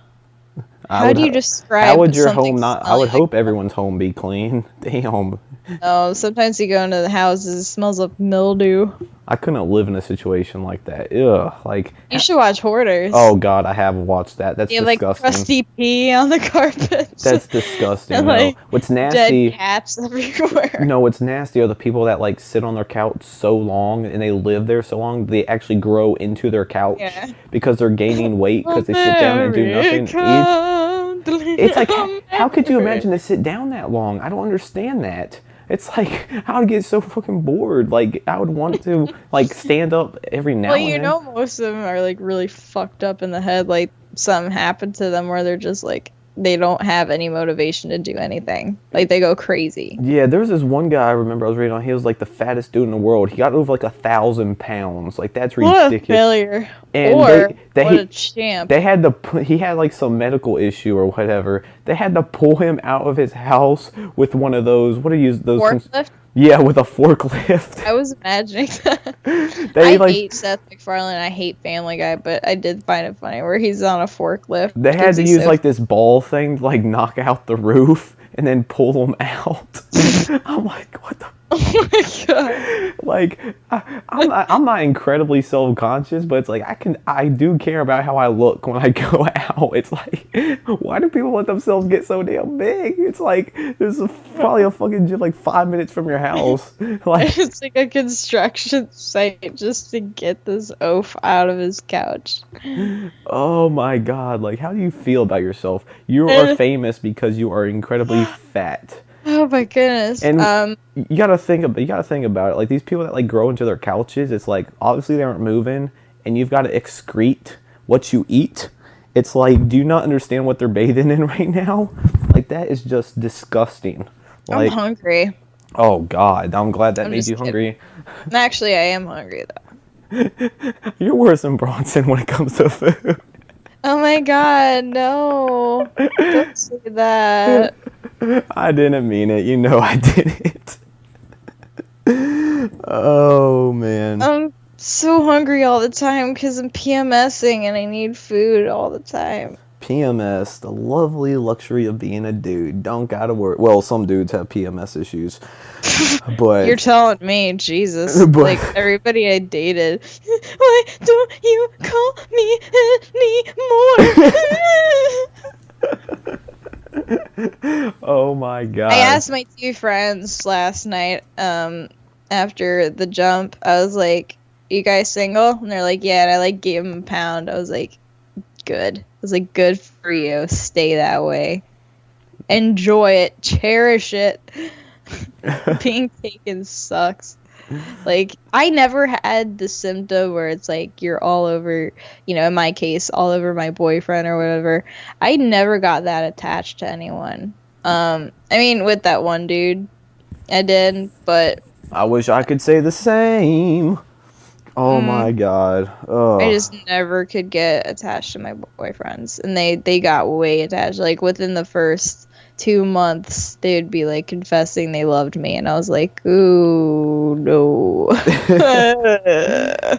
S4: I
S2: How
S4: would
S2: do you
S4: ho-
S2: describe
S4: How would your
S2: something
S4: home not? I
S2: smelling
S4: would
S2: like
S4: hope everyone's home be clean. Damn.
S2: No, sometimes you go into the houses, it smells like mildew.
S4: I couldn't live in a situation like that. Ugh. Like,
S2: You should watch Hoarders.
S4: oh god, I have watched that. That's
S2: You have like
S4: disgusting.
S2: crusty pee on the carpet.
S4: That's disgusting.
S2: And,
S4: No.
S2: like,
S4: What's
S2: dead
S4: nasty?
S2: cats everywhere.
S4: No, what's nasty are the people that like sit on their couch so long and they live there so long they actually grow into their couch
S2: Yeah.
S4: because they're gaining weight because they sit down and do nothing. It's like, how could you imagine to sit down that long? I don't understand that. It's like, I would get so fucking bored. Like, I would want to, like, stand up every now
S2: Well,
S4: and
S2: you
S4: then.
S2: know, most of them are like really fucked up in the head. Like, something happened to them where they're just like, they don't have any motivation to do anything. Like, they go crazy.
S4: Yeah, there was this one guy I remember I was reading on. He was like the fattest dude in the world. He got over like 1,000 pounds. Like, that's
S2: What a
S4: ridiculous.
S2: failure.
S4: And
S2: Or,
S4: they-
S2: what a champ.
S4: They had to. He had like some medical issue or whatever. They had to pull him out of his house with one of those. What do you use those?
S2: Forklift?
S4: Yeah, with a forklift.
S2: I was imagining that.
S4: They
S2: I
S4: like.
S2: hate Seth MacFarlane. I hate Family Guy, but I did find it funny where he's on a forklift.
S4: They had
S2: because
S4: to
S2: he's
S4: use
S2: so-
S4: like this ball thing to like knock out the roof and then pull them out. I'm like, what the?
S2: Oh my god.
S4: Like, I'm not incredibly self-conscious, but it's like I do care about how I look when I go out. It's like, why do people let themselves get so damn big? It's like there's probably a fucking gym like 5 minutes from your house. Like,
S2: It's like a construction site just to get this oaf out of his couch.
S4: oh my god, like how do you feel about yourself? You are famous because you are incredibly fat.
S2: Oh my goodness.
S4: And you gotta think about it. Like these people that like grow into their couches, it's like obviously they aren't moving, and you've got to excrete what you eat. It's like, do you not understand what they're bathing in right now? Like that is just disgusting.
S2: I'm
S4: Like,
S2: hungry.
S4: oh god, I'm glad that
S2: I'm
S4: made
S2: just
S4: you hungry.
S2: Actually, I am hungry though.
S4: You're worse than Bronson when it comes to food.
S2: Oh my god, no. Don't say that.
S4: I didn't mean it. You know I didn't. Oh man.
S2: I'm so hungry all the time because I'm PMSing and I need food all the time.
S4: PMS, the lovely luxury of being a dude. Don't gotta worry. Well, some dudes have PMS issues, but
S2: You're telling me, Jesus.
S4: But-
S2: Like, everybody I dated. Why don't you call me anymore?
S4: oh my god.
S2: I asked my 2 friends last night, after the jump, I was like, you guys single? And they're like, yeah, and I like gave them a pound. I was like, good. I was like, good for you. Stay that way. Enjoy it. Cherish it. Being taken sucks. Like, I never had the symptom where it's like you're all over, you know, in my case, all over my boyfriend or whatever. I never got that attached to anyone. I mean, with that one dude, I did, but
S4: I wish I could say the same. Oh my god. Oh.
S2: I just never could get attached to my boyfriends, and they got way attached. Like, within the first 2 months, they would be like confessing they loved me, and I was like, ooh, no.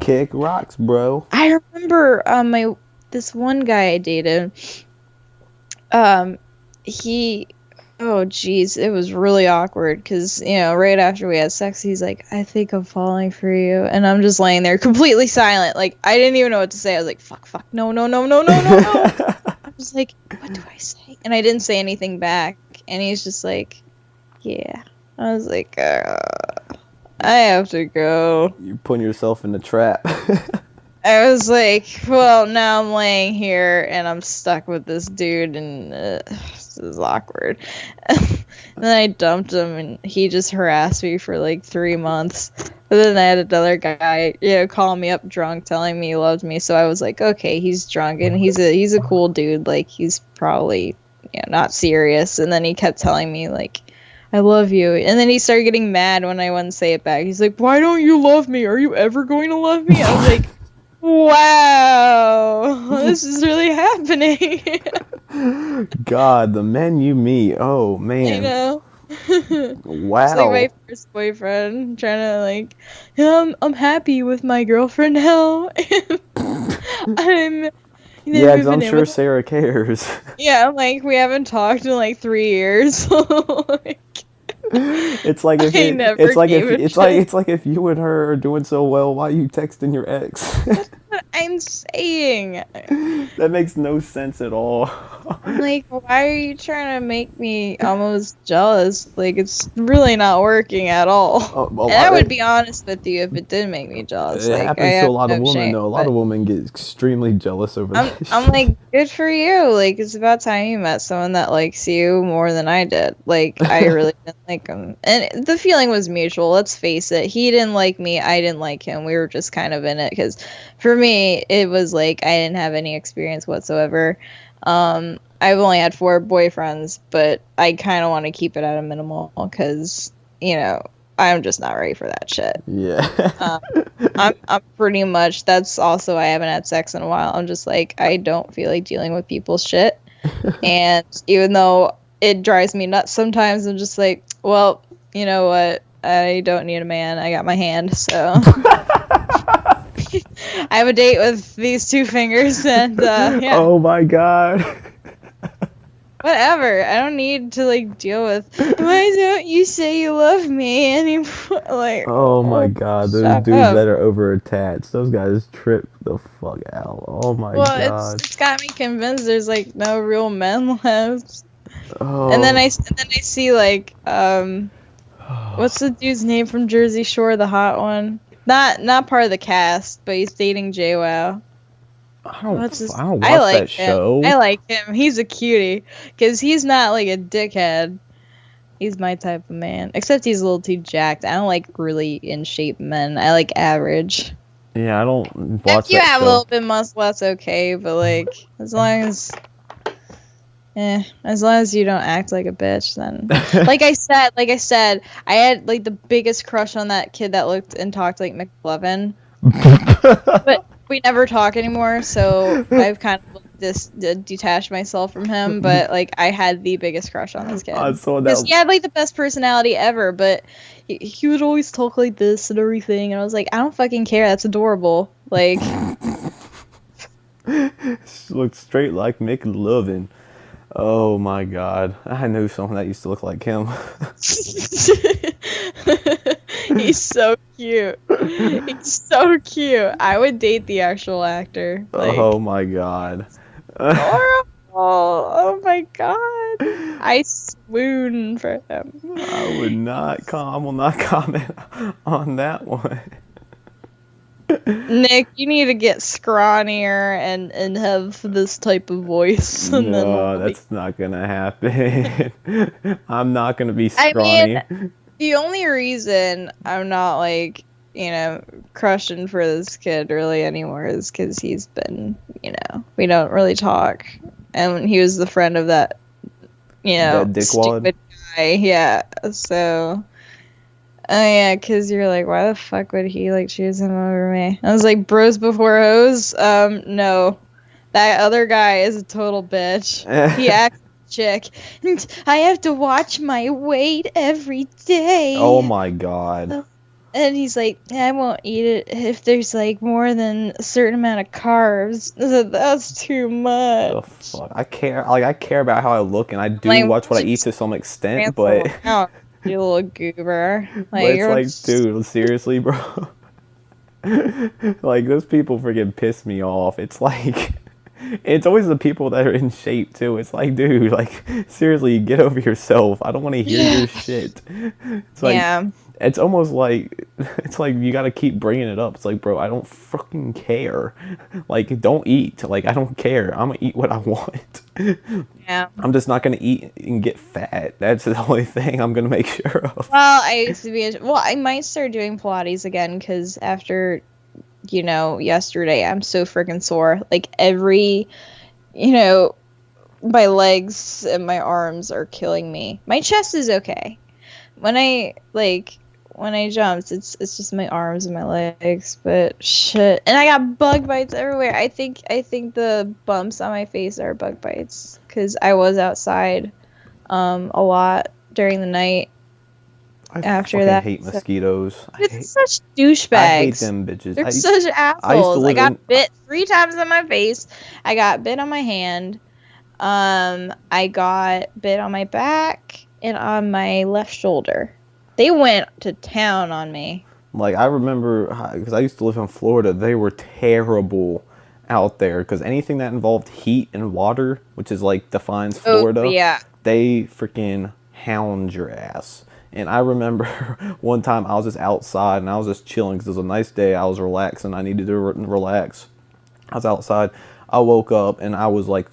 S4: Kick rocks, bro.
S2: I remember this one guy I dated. Oh geez, it was really awkward because, you know, right after we had sex, he's like, I think I'm falling for you, and I'm just laying there completely silent. Like, I didn't even know what to say. I was like, fuck, no. I was like, what do I say? And I didn't say anything back, and he's just like, yeah. I was like, I have to go.
S4: You're putting yourself in the trap.
S2: I was like, well, now I'm laying here and I'm stuck with this dude, and this is awkward. And then I dumped him, and he just harassed me for like 3 months. But then I had another guy, you know, calling me up drunk, telling me he loved me. So I was like, okay, he's drunk, and he's a cool dude. Like, he's probably, you know, not serious. And then he kept telling me, like, I love you. And then he started getting mad when I wouldn't say it back. He's like, why don't you love me? Are you ever going to love me? I was like, wow, this is really happening.
S4: God, the men you meet. Oh, man.
S2: You know?
S4: Wow.
S2: It's like my first boyfriend trying to, like, I'm happy with my girlfriend now.
S4: Yeah, because I'm sure Sarah cares.
S2: Yeah, like, we haven't talked in like 3 years. Like,
S4: It's like if
S2: I
S4: it,
S2: never
S4: it's like
S2: gave
S4: if
S2: a
S4: it's
S2: shit.
S4: like it's like if you and her are doing so well, why are you texting your ex?
S2: I'm saying,
S4: That makes no sense at all.
S2: like, why are you trying to make me almost jealous? Like, it's really not working at all. And I would be honest with you if it did make me jealous.
S4: It
S2: Like,
S4: happens
S2: I
S4: to
S2: have
S4: a lot of
S2: no
S4: women,
S2: shame,
S4: though. A lot
S2: but
S4: of women get extremely jealous over that.
S2: I'm like, good for you. Like, it's about time you met someone that likes you more than I did. Like, I really didn't like him. And the feeling was mutual, let's face it. He didn't like me, I didn't like him. We were just kind of in it, because for me, it was like, I didn't have any experience whatsoever. I've only had 4 boyfriends, but I kind of want to keep it at a minimal, because, you know, I'm just not ready for that shit.
S4: Yeah.
S2: I'm pretty much, that's also why I haven't had sex in a while. I'm just like, I don't feel like dealing with people's shit. And even though it drives me nuts sometimes, I'm just like, well, you know what? I don't need a man. I got my hand, so. I have a date with these 2 fingers, and yeah.
S4: Oh my god.
S2: Whatever. I don't need to, like, deal with, why don't you say you love me anymore? Like,
S4: Oh my god, those
S2: shut
S4: dudes
S2: up.
S4: that are over attached, those guys trip the fuck out. Oh my
S2: Well,
S4: god.
S2: it's got me convinced there's, like, no real men left.
S4: Oh.
S2: And then I see, like, what's the dude's name from Jersey Shore, the hot one? Not part of the cast, but he's dating JWoww.
S4: I don't watch
S2: like
S4: that show.
S2: I like him. He's a cutie, because he's not like a dickhead. He's my type of man. Except he's a little too jacked. I don't like really in shape men. I like average.
S4: Yeah, I don't watch
S2: If you
S4: that
S2: have
S4: show.
S2: a little bit muscle, that's okay. But like, as long as you don't act like a bitch, then like I said, I had like the biggest crush on that kid that looked and talked like McLovin. But we never talk anymore, so I've kind of detached myself from him. But like, I had the biggest crush on this kid.
S4: I saw that.
S2: Because he had like the best personality ever, but he would always talk like this and everything, and I was like, I don't fucking care. That's adorable. Like,
S4: She looked straight like McLovin. Oh my god. I knew someone that used to look like him.
S2: He's so cute. He's so cute. I would date the actual actor. Like,
S4: Oh my god.
S2: horrible. Oh my god. I swoon for him.
S4: I will not comment on that one.
S2: Nick, you need to get scrawnier and have this type of voice. And
S4: No,
S2: then,
S4: that's not gonna happen. I'm not gonna be
S2: I
S4: scrawny.
S2: mean, the only reason I'm not like, crushing for this kid really anymore is because he's been, we don't really talk. And he was the friend of that,
S4: That dickwad?
S2: stupid guy. Yeah. So, oh yeah, because you're like, why the fuck would he like choose him over me? I was like, bros before hoes? No. That other guy is a total bitch. He acts like a chick. I have to watch my weight every day.
S4: Oh my god.
S2: And he's like, I won't eat it if there's like more than a certain amount of carbs. I said, that's too much.
S4: The fuck? I care about how I look, and I do
S2: Like,
S4: watch what I eat to some extent, but
S2: Oh, you little goober.
S4: but it's like, dude, seriously, bro. Like, those people freaking piss me off. It's like, it's always the people that are in shape too. It's like, dude, like, seriously, get over yourself. I don't want to hear your shit. It's like,
S2: Yeah.
S4: it's almost like, it's like you gotta keep bringing it up. It's like, bro, I don't fucking care. Like, don't eat. Like, I don't care. I'm gonna eat what I want.
S2: Yeah.
S4: I'm just not gonna eat and get fat. That's the only thing I'm gonna make sure of.
S2: Well, I used to be. I might start doing Pilates again because after, yesterday, I'm so freaking sore. Like every, my legs and my arms are killing me. My chest is okay. When I jumped, it's just my arms and my legs. But shit, and I got bug bites everywhere. I think the bumps on my face are bug bites because I was outside, a lot during the night. After
S4: fucking
S2: that,
S4: hate mosquitoes.
S2: It's such douchebags.
S4: I hate them bitches.
S2: They're such assholes. I
S4: live
S2: got
S4: in-
S2: bit 3 times on my face. I got bit on my hand. I got bit on my back and on my left shoulder. They went to town on me.
S4: Like, I remember, because I used to live in Florida, they were terrible out there. Because anything that involved heat and water, which is like defines Florida,
S2: Oh, yeah.
S4: they freaking hound your ass. And I remember one time I was just outside and I was just chilling because it was a nice day. I was relaxing. I needed to relax. I was outside. I woke up and I was like,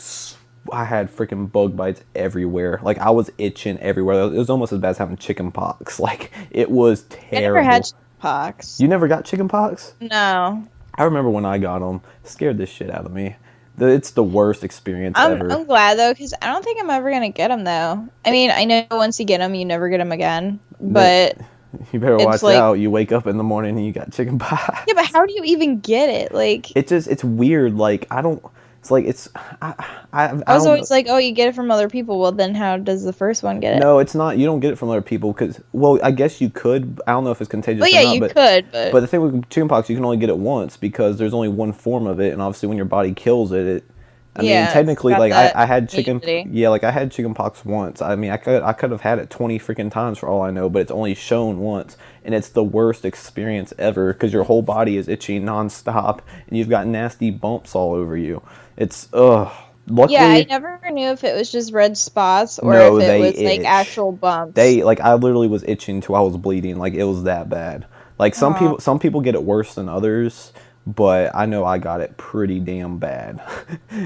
S4: I had freaking bug bites everywhere. Like, I was itching everywhere. It was almost as bad as having chicken pox. Like, it was terrible.
S2: I never had pox.
S4: You never got chicken pox?
S2: No.
S4: I remember when I got them. Scared the shit out of me. It's the worst experience ever.
S2: I'm glad though, because I don't think I'm ever gonna get them though. I mean, I know once you get them, you never get them again. But
S4: You better
S2: it's
S4: watch
S2: like-
S4: out. You wake up in the morning and you got chicken pox.
S2: yeah, but how do you even get it? Like,
S4: It's weird. Like, I don't. It's like I
S2: I was
S4: don't
S2: always
S4: know.
S2: like, oh, you get it from other people. Well, then how does the first one get it?
S4: No, it's not. You don't get it from other people because, well, I guess you could. I don't know if it's contagious
S2: Well,
S4: or
S2: yeah,
S4: not.
S2: you
S4: but,
S2: could,
S4: but the thing with chickenpox, you can only get it once because there's only one form of it, and obviously when your body kills it. I
S2: Yeah,
S4: mean, technically,
S2: got
S4: like
S2: that
S4: I had chicken.
S2: immunity.
S4: Yeah, like I had chickenpox once. I mean, I could have had it 20 freaking times for all I know, but it's only shown once, and it's the worst experience ever because your whole body is itching nonstop, and you've got nasty bumps all over you. It's Luckily,
S2: Yeah, I never knew if it was just red spots or
S4: No,
S2: if it
S4: they
S2: was like
S4: itch.
S2: actual bumps.
S4: I literally was itching till I was bleeding. Like, it was that bad. Like, some people get it worse than others, but I know I got it pretty damn bad.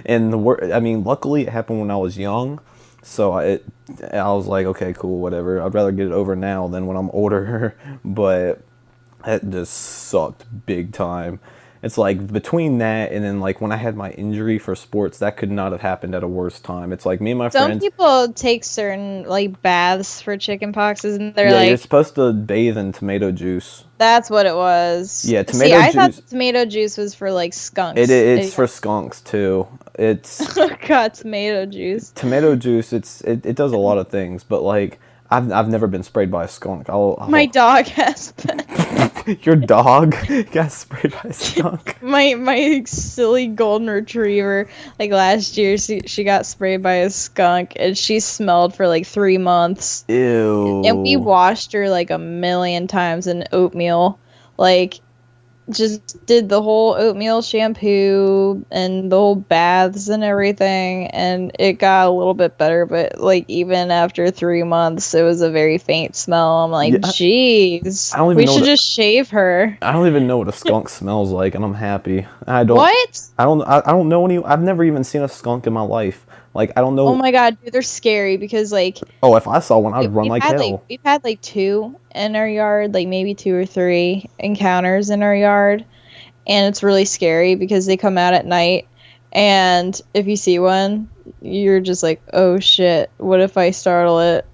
S4: And I mean, luckily it happened when I was young, so I was like, okay, cool, whatever. I'd rather get it over now than when I'm older. But it just sucked big time. It's like between that and then like when I had my injury for sports, that could not have happened at a worse time. It's like me and my
S2: Some
S4: friends.
S2: people take certain like baths for chicken poxes, and they're
S4: Yeah, you're
S2: like,
S4: supposed to bathe in tomato juice.
S2: "That's what it was."
S4: Yeah,
S2: See,
S4: tomato
S2: I thought
S4: juice-
S2: tomato juice was for like skunks.
S4: It's for skunks too. It's
S2: God, tomato juice.
S4: tomato juice. It does a lot of things, but like I've never been sprayed by a skunk.
S2: My dog has been.
S4: Your dog got sprayed by a skunk.
S2: My silly golden retriever, like last year, she got sprayed by a skunk, and she smelled for like 3 months.
S4: Ew.
S2: And we washed her like a million times in oatmeal, like just did the whole oatmeal shampoo and the whole baths and everything, and it got a little bit better, but like even after 3 months it was a very faint smell. I'm like,
S4: Yeah,
S2: jeez,
S4: I don't even
S2: we
S4: know
S2: should
S4: what
S2: just shave her.
S4: I don't even know what a skunk smells like, and I'm happy. I don't.
S2: What?
S4: I don't know any. I've never even seen a skunk in my life. Like, I don't know.
S2: Oh my god, dude, they're scary because like
S4: Oh, if I saw one, I'd run like hell.
S2: we've had like 2 in our yard, like maybe 2 or 3 encounters in our yard, and it's really scary because they come out at night, and if you see one, you're just like, oh shit, what if I startle it?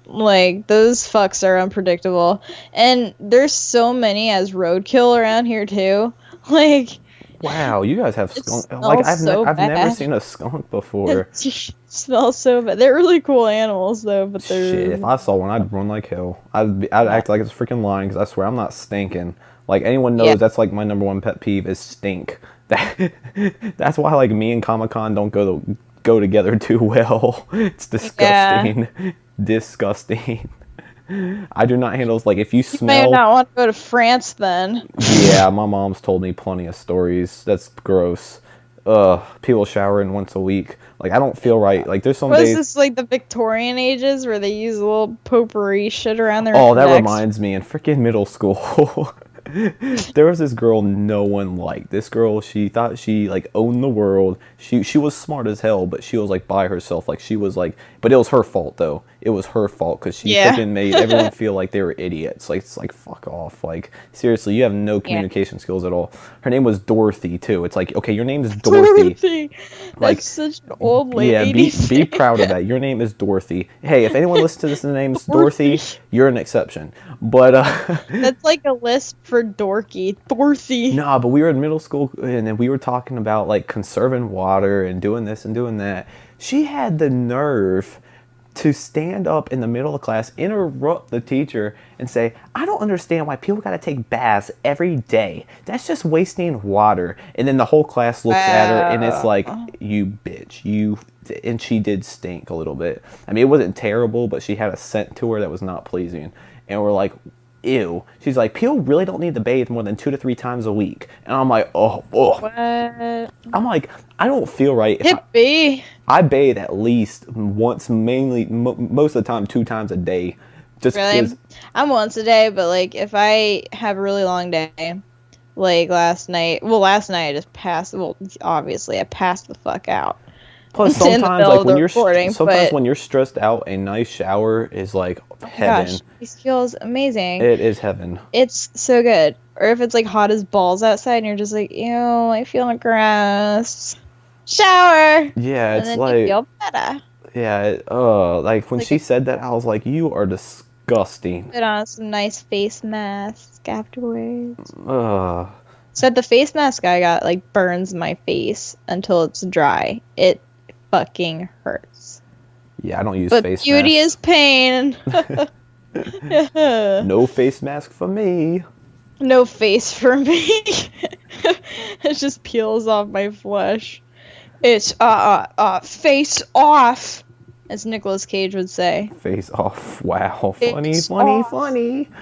S2: Like, those fucks are unpredictable, and there's so many as roadkill around here too. Like,
S4: Wow, you guys have
S2: it
S4: skunk.
S2: smells
S4: Like, I've
S2: so
S4: never
S2: bad.
S4: seen a skunk before.
S2: It smells so bad. They're really cool animals though, but they're
S4: Shit, if I saw one, I'd run like hell. I'd act like it's a freaking lion, because I swear I'm not stinking. Like, anyone knows,
S2: Yeah.
S4: that's like my number one pet peeve is stink. That's why, like, me and Comic-Con don't go together too well. It's disgusting. Disgusting. I do not handle, like, if you
S2: You may
S4: smell.
S2: not want to go to France then.
S4: Yeah, my mom's told me plenty of stories. That's gross. People showering once a week. Like, I don't feel right. Like, there's some
S2: Was
S4: days.
S2: this like the Victorian ages where they use a little potpourri shit around their
S4: Oh, that
S2: necks?
S4: reminds me, in freaking middle school, there was this girl no one liked. This girl, she thought she, like, owned the world. She was smart as hell, but she was, like, by herself. Like, she was, like... But it was her fault, though. It was her fault, because she
S2: Yeah.
S4: freaking made everyone feel like they were idiots. Like, it's like, fuck off. Like, seriously, you have no communication skills at all. Her name was Dorothy, too. It's like, okay, your name is Dorothy.
S2: That's
S4: Like,
S2: such an old lady.
S4: Yeah, be proud of that. Your name is Dorothy. Hey, if anyone listens to this and the name's Dorothy, you're an exception. But
S2: That's like a list for dorky. Dorothy.
S4: nah, but we were in middle school, and then we were talking about, like, conserving water and doing this and doing that. She had the nerve to stand up in the middle of class, interrupt the teacher, and say, I don't understand why people gotta take baths every day. That's just wasting water. And then the whole class looks at her, and it's like, you bitch, you... And she did stink a little bit. I mean, it wasn't terrible, but she had a scent to her that was not pleasing. And we're like, ew. She's like, people really don't need to bathe more than 2 to 3 times a week. And I'm like, oh.
S2: What?
S4: I'm like, I don't feel right. If
S2: Hippie.
S4: I bathe at least once, mainly, most of the time, 2 times a day. Just
S2: Really?
S4: because.
S2: I'm once a day, but like if I have a really long day, like last night I just passed. Well, obviously I passed the fuck out.
S4: Plus,
S2: in the
S4: sometimes,
S2: middle
S4: like,
S2: of
S4: when
S2: the
S4: you're
S2: recording,
S4: sometimes
S2: but-
S4: when you're stressed out, a nice shower is like heaven.
S2: Gosh, this feels amazing.
S4: It is heaven.
S2: It's so good. Or if it's like hot as balls outside and you're just like, ew, I feel gross. Shower.
S4: Yeah,
S2: And
S4: it's
S2: then
S4: like,
S2: you feel better.
S4: yeah, like when
S2: Like
S4: she
S2: a-
S4: said that, I was like, you are disgusting.
S2: Put on some nice face mask afterwards.
S4: Ugh.
S2: So the face mask I got like burns my face until it's dry. It fucking hurts.
S4: Yeah, I don't use
S2: But
S4: face
S2: beauty
S4: masks.
S2: is pain.
S4: No face mask for me.
S2: No face for me. It just peels off my flesh. It's face off, as Nicolas Cage would say.
S4: Face off. Wow.
S2: Face
S4: Funny.
S2: off.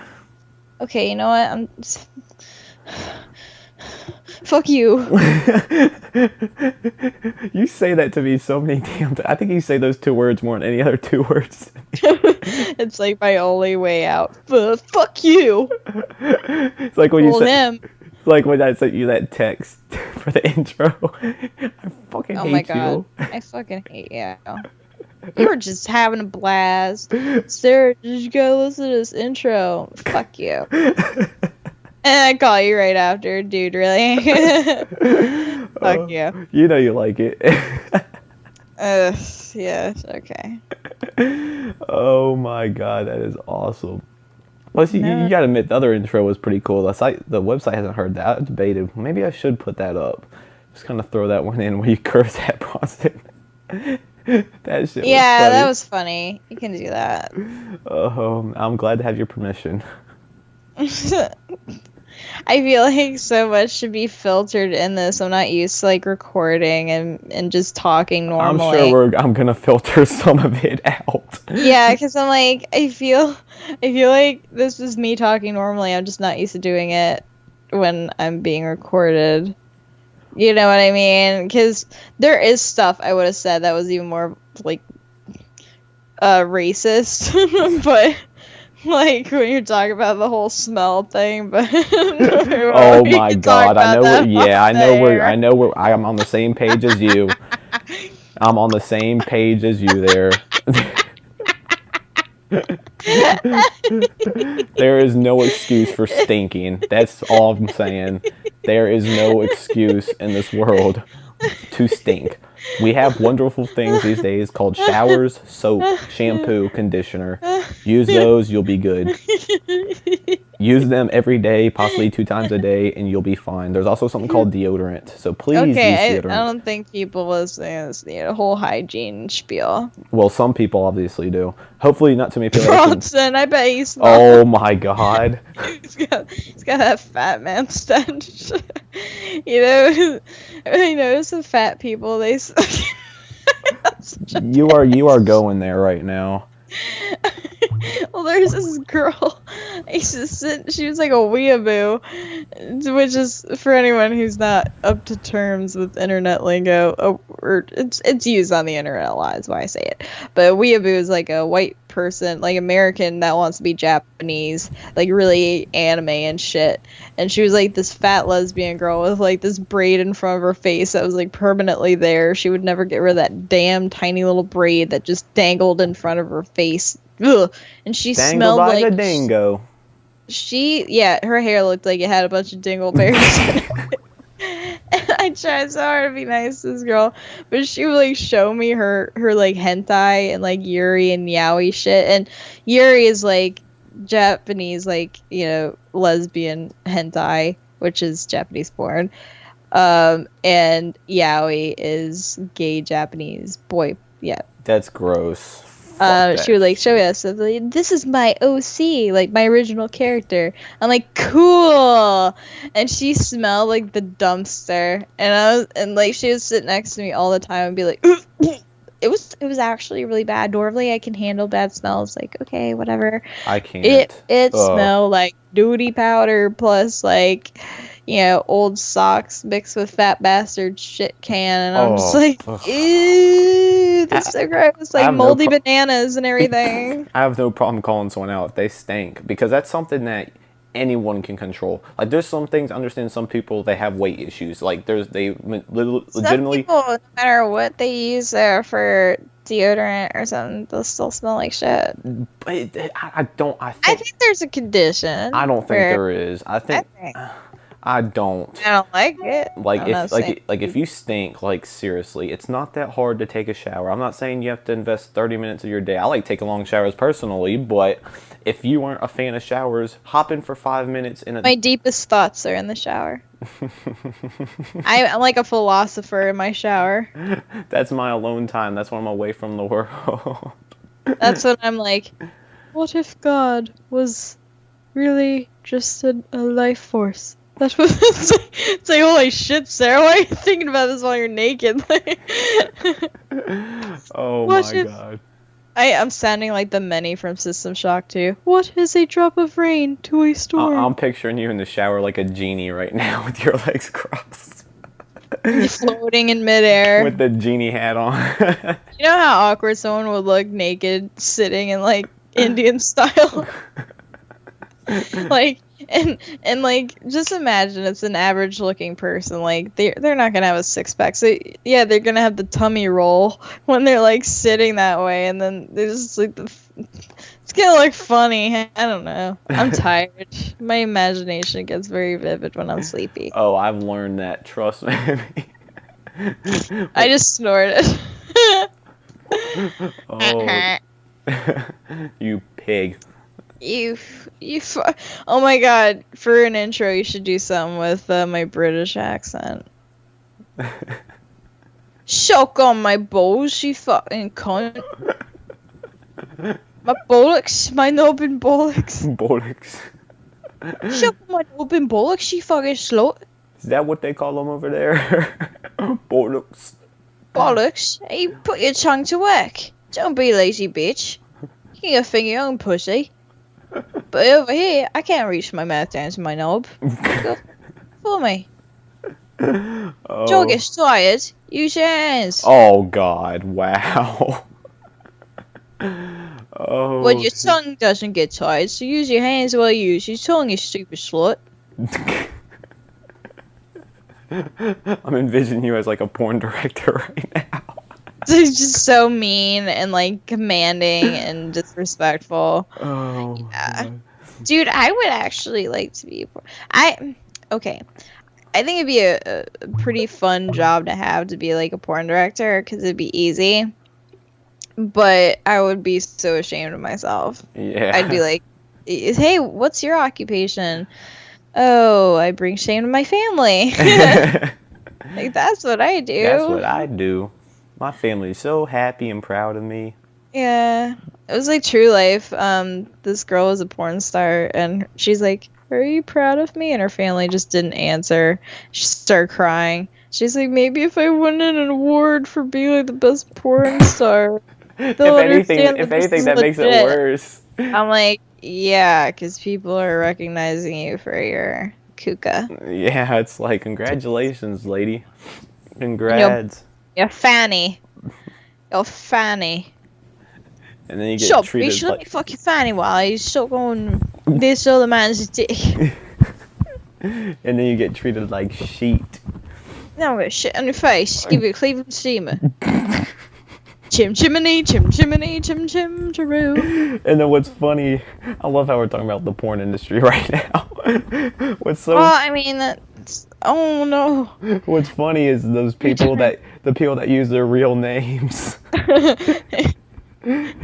S2: Okay, you know what? Fuck you.
S4: You say that to me so many damn times. I think you say those 2 words more than any other 2 words.
S2: It's like my only way out. Fuck you.
S4: It's like when you
S2: Well,
S4: say,
S2: them.
S4: like when I sent you that text for the intro. I fucking
S2: Oh
S4: hate
S2: my god.
S4: you.
S2: I fucking hate you. You were just having a blast. Sarah, did you go listen to this intro? Fuck you. And I call you right after, dude, really? Fuck you.
S4: You know you like it.
S2: Yeah, okay.
S4: Oh my god, that is awesome. Plus, you
S2: No.
S4: gotta admit, the other intro was pretty cool. The website hasn't heard that. I debated. Maybe I should put that up. Just kind of throw that one in where you curse at Bronson. That shit
S2: Yeah,
S4: was
S2: that
S4: funny.
S2: was funny. You can do that.
S4: I'm glad to have your permission.
S2: I feel like so much should be filtered in this. I'm not used to like recording and just talking
S4: I'm
S2: normally.
S4: sure I'm gonna filter some of it out.
S2: Yeah, because I'm like, I feel like this is me talking normally. I'm just not used to doing it when I'm being recorded. You know what I mean? Because there is stuff I would have said that was even more like racist, but like when you're talking about the whole smell thing. But
S4: Oh
S2: we
S4: my
S2: can talk
S4: god, I
S2: about
S4: know
S2: that off
S4: I know I'm on the same page as you. I'm on the same page as you there. There is no excuse for stinking. That's all I'm saying. There is no excuse in this world to stink. We have wonderful things these days called showers, soap, shampoo, conditioner. Use those, you'll be good. Use them every day, possibly 2 times a day, and you'll be fine. There's also something called deodorant, so please use
S2: Okay, I
S4: deodorant.
S2: don't think people listening to this need a whole hygiene spiel.
S4: Well, some people obviously do. Hopefully, not too many people.
S2: Bronson, I bet he smells.
S4: Oh my god.
S2: He's got that fat man stench. You know, I notice the fat people.
S4: You are going there right now.
S2: Well, there's this girl. I used to sit. She was like a weeaboo, which is for anyone who's not up to terms with internet lingo. Or it's used on the internet a lot. Is why I say it. But a weeaboo is like a white person, like American that wants to be Japanese, like really anime and shit. And she was like this fat lesbian girl with like this braid in front of her face that was like permanently there. She would never get rid of that damn tiny little braid that just dangled in front of her face. Ugh. And she
S4: Dangled
S2: smelled
S4: like
S2: like
S4: a dingo.
S2: her hair looked like it had a bunch of dingleberries. And I tried so hard to be nice to this girl, but she would like show me her like hentai and like yuri and yaoi shit. And yuri is like Japanese, like, you know, lesbian hentai, which is Japanese porn. And yaoi is gay Japanese boy. Yeah.
S4: That's gross. Fuck
S2: She would like
S4: that
S2: show us, like, this is my OC, like my original character. I'm like, cool. And she smelled like the dumpster, and like she would sit next to me all the time and be like, it was actually really bad. Normally I can handle bad smells. Like, okay, whatever.
S4: I can't.
S2: It
S4: Ugh.
S2: smelled like duty powder plus like, you know, old socks mixed with fat bastard shit can, and I'm just like,
S4: Ugh.
S2: ew, that's so gross. Like
S4: have no
S2: moldy bananas and everything.
S4: I have no problem calling someone out if they stink, because that's something that anyone can control. Like, there's some things, I understand some people, they have weight issues. Like,
S2: Some
S4: legitimately...
S2: people, no matter what they use for deodorant or something, they'll still smell like shit.
S4: But I
S2: I think there's a condition.
S4: I don't think
S2: where-
S4: there is. I don't.
S2: I don't like it.
S4: Like,
S2: I'm not
S4: if
S2: saying-
S4: if you stink, like, seriously, it's not that hard to take a shower. I'm not saying you have to invest 30 minutes of your day. I like taking long showers personally, but if you aren't a fan of showers, hop in for 5 minutes in a...
S2: My deepest thoughts are in the shower. I'm like a philosopher in my shower.
S4: That's my alone time. That's when I'm away from the world.
S2: That's when I'm like, what if God was really just a life force? That was it's like, holy shit, Sarah, why are you thinking about this while you're naked?
S4: Oh
S2: What
S4: my
S2: if-
S4: god.
S2: I'm sounding like the many from System Shock 2. What is a drop of rain to a storm?
S4: I'm picturing you in the shower like a genie right now with your legs crossed.
S2: Floating in midair.
S4: With the genie hat on.
S2: You know how awkward someone would look naked sitting in like Indian style? Like, and like, just imagine it's an average looking person. Like, they're not gonna have a six pack. So yeah, they're gonna have the tummy roll when they're like sitting that way, and then there's just like it's gonna look funny. I don't know. I'm tired. My imagination gets very vivid when I'm sleepy.
S4: Oh, I've learned that. Trust me.
S2: I just snorted.
S4: Oh, you pig.
S2: Oh my god, for an intro you should do something with my British accent. Suck on my balls, you fucking cunt. My bollocks, my knob and bollocks.
S4: Bollocks.
S2: Suck on my knob and bollocks, you fucking slut.
S4: Is that what they call them over there? Bollocks.
S2: Bollocks? Hey, put your tongue to work. Don't be lazy, bitch. You gotta finger your own pussy. But over here, I can't reach my mouth down to my knob. Go for me.
S4: Oh.
S2: Jaw gets tired. Use your hands.
S4: Oh God! Wow. Oh.
S2: Well, your tongue doesn't get tired, so use your hands while you use your tongue, you stupid slut.
S4: I'm envisioning you as like a porn director right now.
S2: It's just so mean and like commanding and disrespectful.
S4: Oh.
S2: Yeah.
S4: God.
S2: Dude, I would actually like to be okay. I think it'd be a pretty fun job to have, to be like a porn director, because it'd be easy. But I would be so ashamed of myself.
S4: Yeah.
S2: I'd be like, hey, what's your occupation? Oh, I bring shame to my family. Like, that's what I do.
S4: That's what I do. My family's so happy and proud of me.
S2: Yeah. It was like true life. This girl was a porn star, and she's like, are you proud of me? And her family just didn't answer. She started crying. She's like, maybe if I won an award for being like the best porn star, they'll
S4: If anything,
S2: understand
S4: that makes it worse.
S2: I'm like, yeah, because people are recognizing you for your kuka.
S4: Yeah, it's like, congratulations, lady. Congrats.
S2: Your fanny. Your fanny.
S4: And then you get
S2: Shut up,
S4: treated
S2: bitch. Let me
S4: like...
S2: fuck your fanny while you suck on this other man's dick.
S4: And then you get treated like sheet.
S2: Now I'm gonna shit on your face. Give you a Cleveland steamer. Chim chimney, chim chimney, chim chim chiroo.
S4: And then what's funny, I love how we're talking about the porn industry right now. What's so...
S2: Well, I mean, that's... Oh, no.
S4: What's funny is the people that use their real names.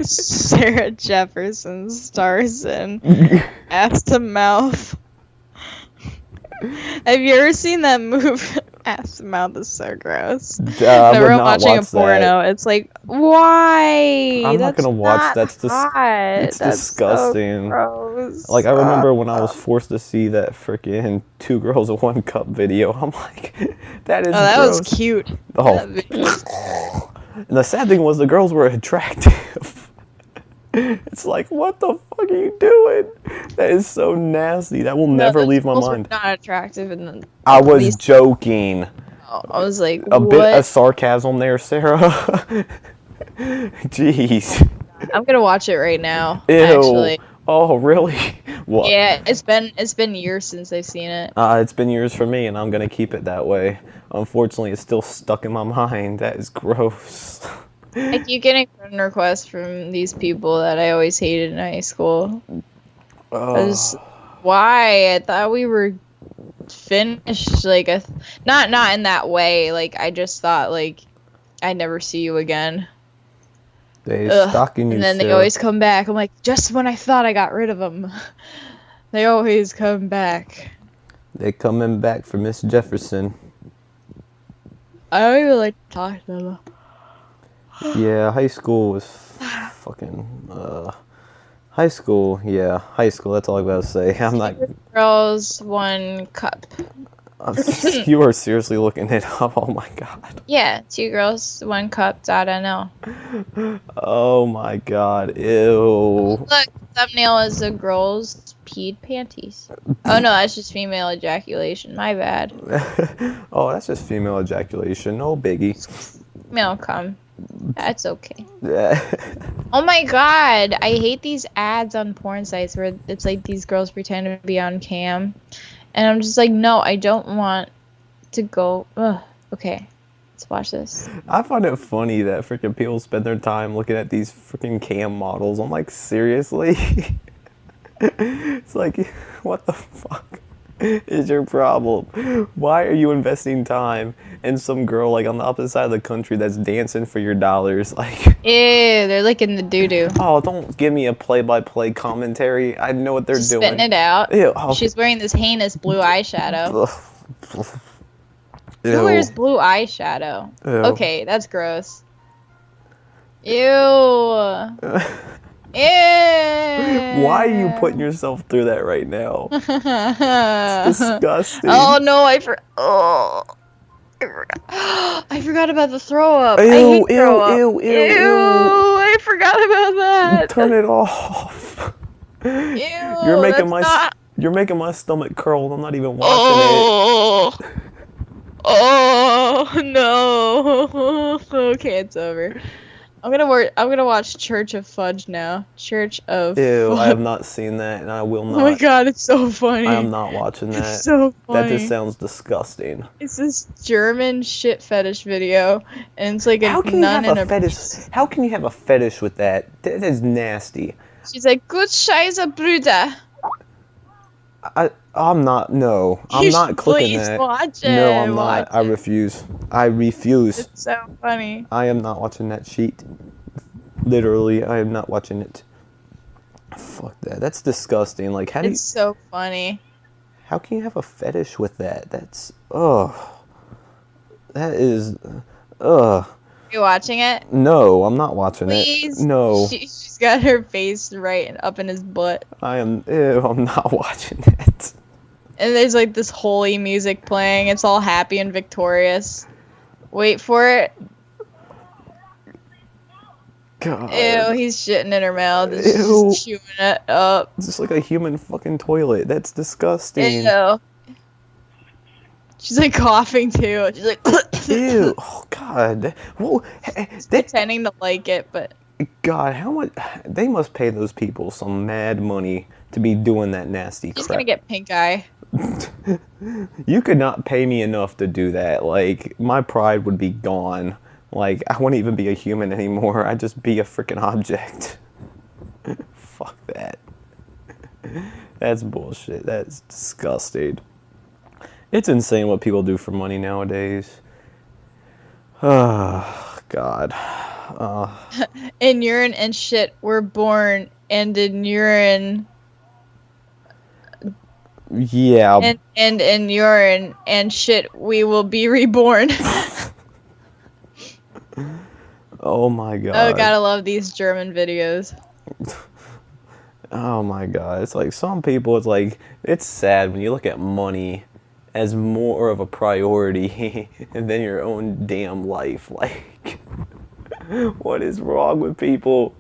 S2: Sarah Jefferson stars in Ass to Mouth. Have you ever seen that movie? Ass to Mouth is so gross. Never watching a porno. It's like, why?
S4: I'm not gonna watch. That's
S2: That's
S4: disgusting.
S2: So gross.
S4: Like, I remember when I was forced to see that freaking 2 Girls in 1 Cup video. I'm like, that is
S2: that
S4: gross.
S2: was cute.
S4: Oh.
S2: That video was-
S4: And the sad thing was the girls were attractive. It's like, what the fuck are you doing? That is so nasty. That will never leave my
S2: girls were
S4: mind.
S2: Not attractive, and
S4: I was joking.
S2: I was like,
S4: A
S2: what?
S4: bit of sarcasm there, Sarah. Jeez.
S2: I'm gonna watch it right now.
S4: Ew.
S2: Actually,
S4: Oh, really? What?
S2: yeah, it's been years since I've seen it.
S4: It's been years for me, and I'm gonna keep it that way. Unfortunately, it's still stuck in my mind. That is gross.
S2: I keep getting friend requests from these people that I always hated in high school. Why? I thought we were finished. Like, not in that way. Like, I just thought like I'd never see you again.
S4: They stalking you,
S2: and then they
S4: Sarah.
S2: always come back. I'm like, just when I thought I got rid of them, they always come back.
S4: They coming back for Miss Jefferson.
S2: I don't even like to talk to them.
S4: Yeah, high school was fucking, high school, yeah, high school, that's all I gotta say. I'm not...
S2: Girls, 1 cup.
S4: You are seriously looking it up, oh my god.
S2: Yeah, 2 girls, 1 cup, .nl.
S4: Oh my god, ew.
S2: Look, thumbnail is the girls' peed panties. Oh no, that's just female ejaculation, my bad.
S4: Oh, that's just female ejaculation, no biggie.
S2: Male cum. That's okay. Oh my god, I hate these ads on porn sites where it's like these girls pretend to be on cam. And I'm just like, no, I don't want to go. Ugh. Okay, let's watch this.
S4: I find it funny that freaking people spend their time looking at these freaking cam models. I'm like, seriously? It's like, what the fuck is your problem? Why are you investing time in some girl like on the opposite side of the country that's dancing for your dollars? Like,
S2: Ew, they're licking the doo-doo.
S4: oh, don't give me a play-by-play commentary. I know what they're
S2: She's
S4: doing.
S2: spitting it out.
S4: Ew, oh.
S2: She's wearing this heinous blue eyeshadow. Who
S4: Ew.
S2: wears blue eyeshadow?
S4: Ew.
S2: Okay, that's gross. Ew. Ew.
S4: Why are you putting yourself through that right now? It's disgusting.
S2: Oh no, I forgot. I forgot about the throw up. I
S4: Ew,
S2: hate throw up.
S4: ew,
S2: I forgot about that.
S4: Turn it off.
S2: Ew,
S4: You're making
S2: that's
S4: you're making my stomach curl and I'm not even watching
S2: Oh. Oh no. Okay, it's over. I'm gonna watch Church of Fudge now. Church of
S4: it. Ew, I have
S2: Fudge.
S4: not seen that and I will not.
S2: Oh my god, it's so funny.
S4: I am not watching that.
S2: It's so funny.
S4: That just sounds disgusting.
S2: It's this German shit fetish video, and it's like a
S4: How can you
S2: nun
S4: have
S2: in
S4: a fetish? How can you have a fetish with that? That is nasty.
S2: She's like, "Good Scheiße, Bruder."
S4: I'm not. No, I'm
S2: You
S4: not
S2: should
S4: clicking
S2: please
S4: that.
S2: watch it.
S4: No, I'm
S2: Watch
S4: not. I
S2: it.
S4: refuse. I refuse.
S2: It's so funny.
S4: I am not watching that sheet. Literally, I am not watching it. Fuck that. That's disgusting. Like,
S2: It's so funny.
S4: how can you have a fetish with that? That's that is
S2: You watching it?
S4: No, I'm not watching
S2: Please.
S4: it. No,
S2: She's got her face right up in his butt,
S4: I'm not watching it.
S2: and there's like this holy music playing. It's all happy and victorious. Wait for it.
S4: God.
S2: Ew, he's shitting in her mouth.
S4: Ew.
S2: She's chewing it up.
S4: It's just like a human fucking toilet. That's disgusting.
S2: Ew. She's like coughing too. She's like
S4: Ew. Oh God. Whoa. That,
S2: pretending to like it, but
S4: God, how much? They must pay those people some mad money to be doing that nasty
S2: she's
S4: crap.
S2: gonna get pink eye.
S4: You could not pay me enough to do that. Like, my pride would be gone. Like, I wouldn't even be a human anymore. I'd just be a freaking object. Fuck that. That's bullshit. That's disgusting. It's insane what people do for money nowadays. Oh, God.
S2: In urine and shit, we're born, and in urine
S4: Yeah.
S2: and in urine and shit, we will be reborn.
S4: Oh, my God.
S2: Oh, gotta love these German videos.
S4: Oh my God. It's like some people, it's like, it's sad when you look at money as more of a priority than your own damn life. Like, what is wrong with people?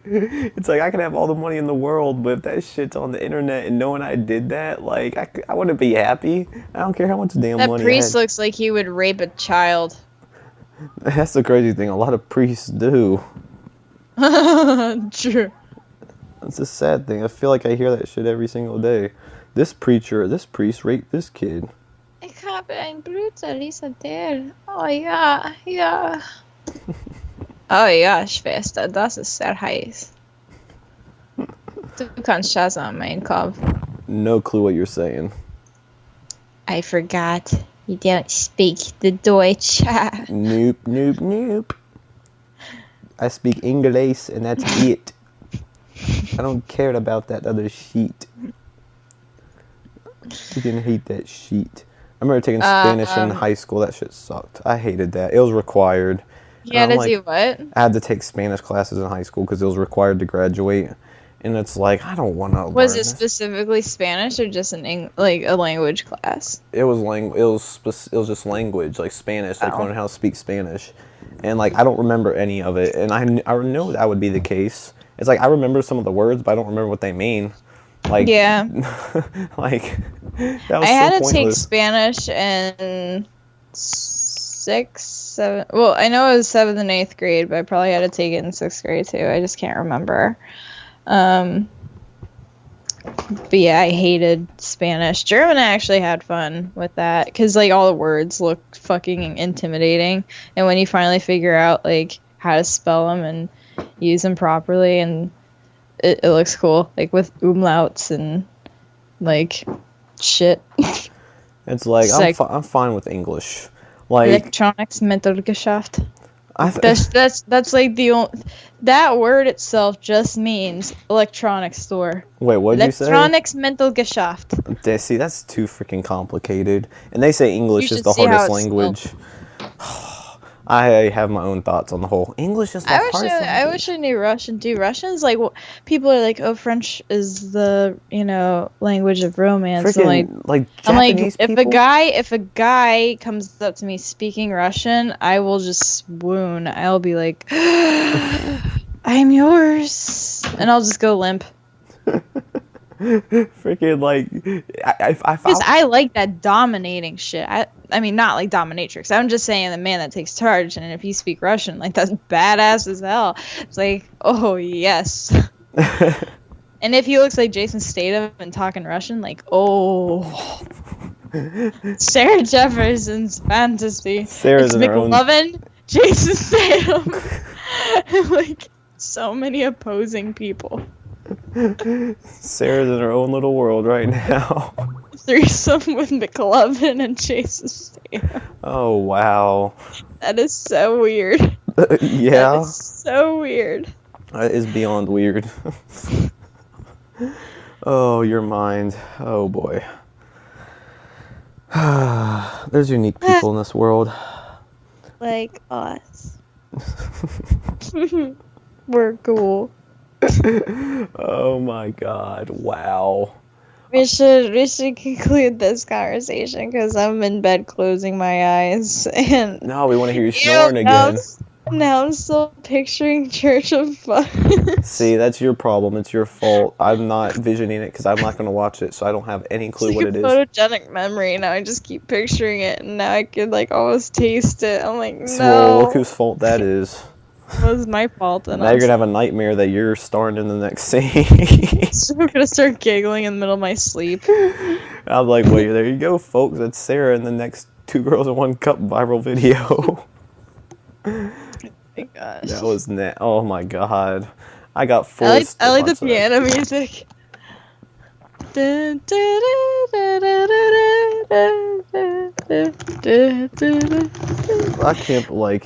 S4: It's like, I can have all the money in the world, but if that shit's on the internet and knowing I did that, like, I wouldn't be happy. I don't care how much damn
S2: That
S4: money
S2: priest
S4: I had.
S2: looks like he would rape a child.
S4: That's the crazy thing. A lot of priests do.
S2: True.
S4: That's a sad thing. I feel like I hear that shit every single day. This priest raped this kid.
S2: Ich habe ein Bruder, Lisa der. Oh ja, ja. Oh ja, Schwester, das ist sehr heiß. Du kannst Scheiße an meinen Kopf.
S4: No clue what you're saying.
S2: I forgot. You don't speak the Deutsch.
S4: Nope, nope, nope. I speak English and that's it. I don't care about that other sheet. You didn't hate that sheet. I remember taking Spanish in high school. That shit sucked. I hated that. It was required.
S2: Yeah,
S4: And
S2: to
S4: I'm
S2: do what?
S4: I had to take Spanish classes in high school because it was required to graduate. And it's like, I don't want to
S2: Was
S4: learn
S2: it
S4: this.
S2: specifically Spanish or just like a language class?
S4: It was it was just language, like Spanish, like learning how to speak Spanish. And like, I don't remember any of it. And I know that would be the case. It's like, I remember some of the words, but I don't remember what they mean. Like,
S2: Yeah.
S4: like, that was
S2: I had
S4: so
S2: to take
S4: pointless.
S2: Spanish in 6th, 7th. Well, I know it was 7th and 8th grade, but I probably had to take it in 6th grade too. I just can't remember. But yeah, I hated Spanish. German, I actually had fun with that because like all the words look fucking intimidating, and when you finally figure out like how to spell them and use them properly, and it looks cool, like with umlauts and like shit.
S4: It's like,
S2: It's like-
S4: I'm fine with English. Like,
S2: Electronics Mentalgeschaft. That's like the only, that word itself just means electronic store.
S4: Wait, what did you say?
S2: Electronics mental Geschäft.
S4: See, that's too freaking complicated. And they say English
S2: You
S4: is the
S2: should see how
S4: hardest
S2: it's
S4: language. I have my own thoughts on the whole. English is the hardest language.
S2: I wish I knew Russian too. Russian's like people are like, oh, French is the language of romance.
S4: Freaking,
S2: I'm
S4: Japanese
S2: like,
S4: people?
S2: if a guy comes up to me speaking Russian, I will just swoon. I'll be like, I'm yours, and I'll just go limp.
S4: Freaking
S2: Because I like that dominating shit. I mean, not like dominatrix. I'm just saying the man that takes charge. And if you speak Russian, like, that's badass as hell. It's like, oh yes. And if he looks like Jason Statham and talking Russian, like, oh, Sarah Jefferson's fantasy.
S4: Sarah's
S2: it's
S4: in her own...
S2: McLovin, Jason Statham, like so many opposing people.
S4: Sarah's in her own little world right now.
S2: Threesome with McLovin and Jason Statham.
S4: Oh, wow.
S2: That is so weird.
S4: Yeah.
S2: That is so weird.
S4: That is beyond weird. Oh, your mind. Oh, boy. There's unique people in this world.
S2: Like us. We're cool.
S4: Oh my god, wow.
S2: We should conclude this conversation because I'm in bed closing my eyes and
S4: No, we want to hear you snoring again.
S2: Now I'm still picturing Church of Fun.
S4: See, that's your problem. It's your fault. I'm not visioning it because I'm not going to watch it, so I don't have any clue what it is.
S2: Photogenic memory. Now I just keep picturing it, and now I could like almost taste it. I'm like, no.
S4: Well, look whose fault that is.
S2: It was my fault. And
S4: now you're going to have a nightmare that you're starring in the next scene.
S2: I'm going to start giggling in the middle of my sleep.
S4: I'm like, well, there you go, folks. That's Sarah in the next 2 Girls in 1 Cup viral video.
S2: Oh my gosh.
S4: That was oh my god. I got forced.
S2: I like the piano music.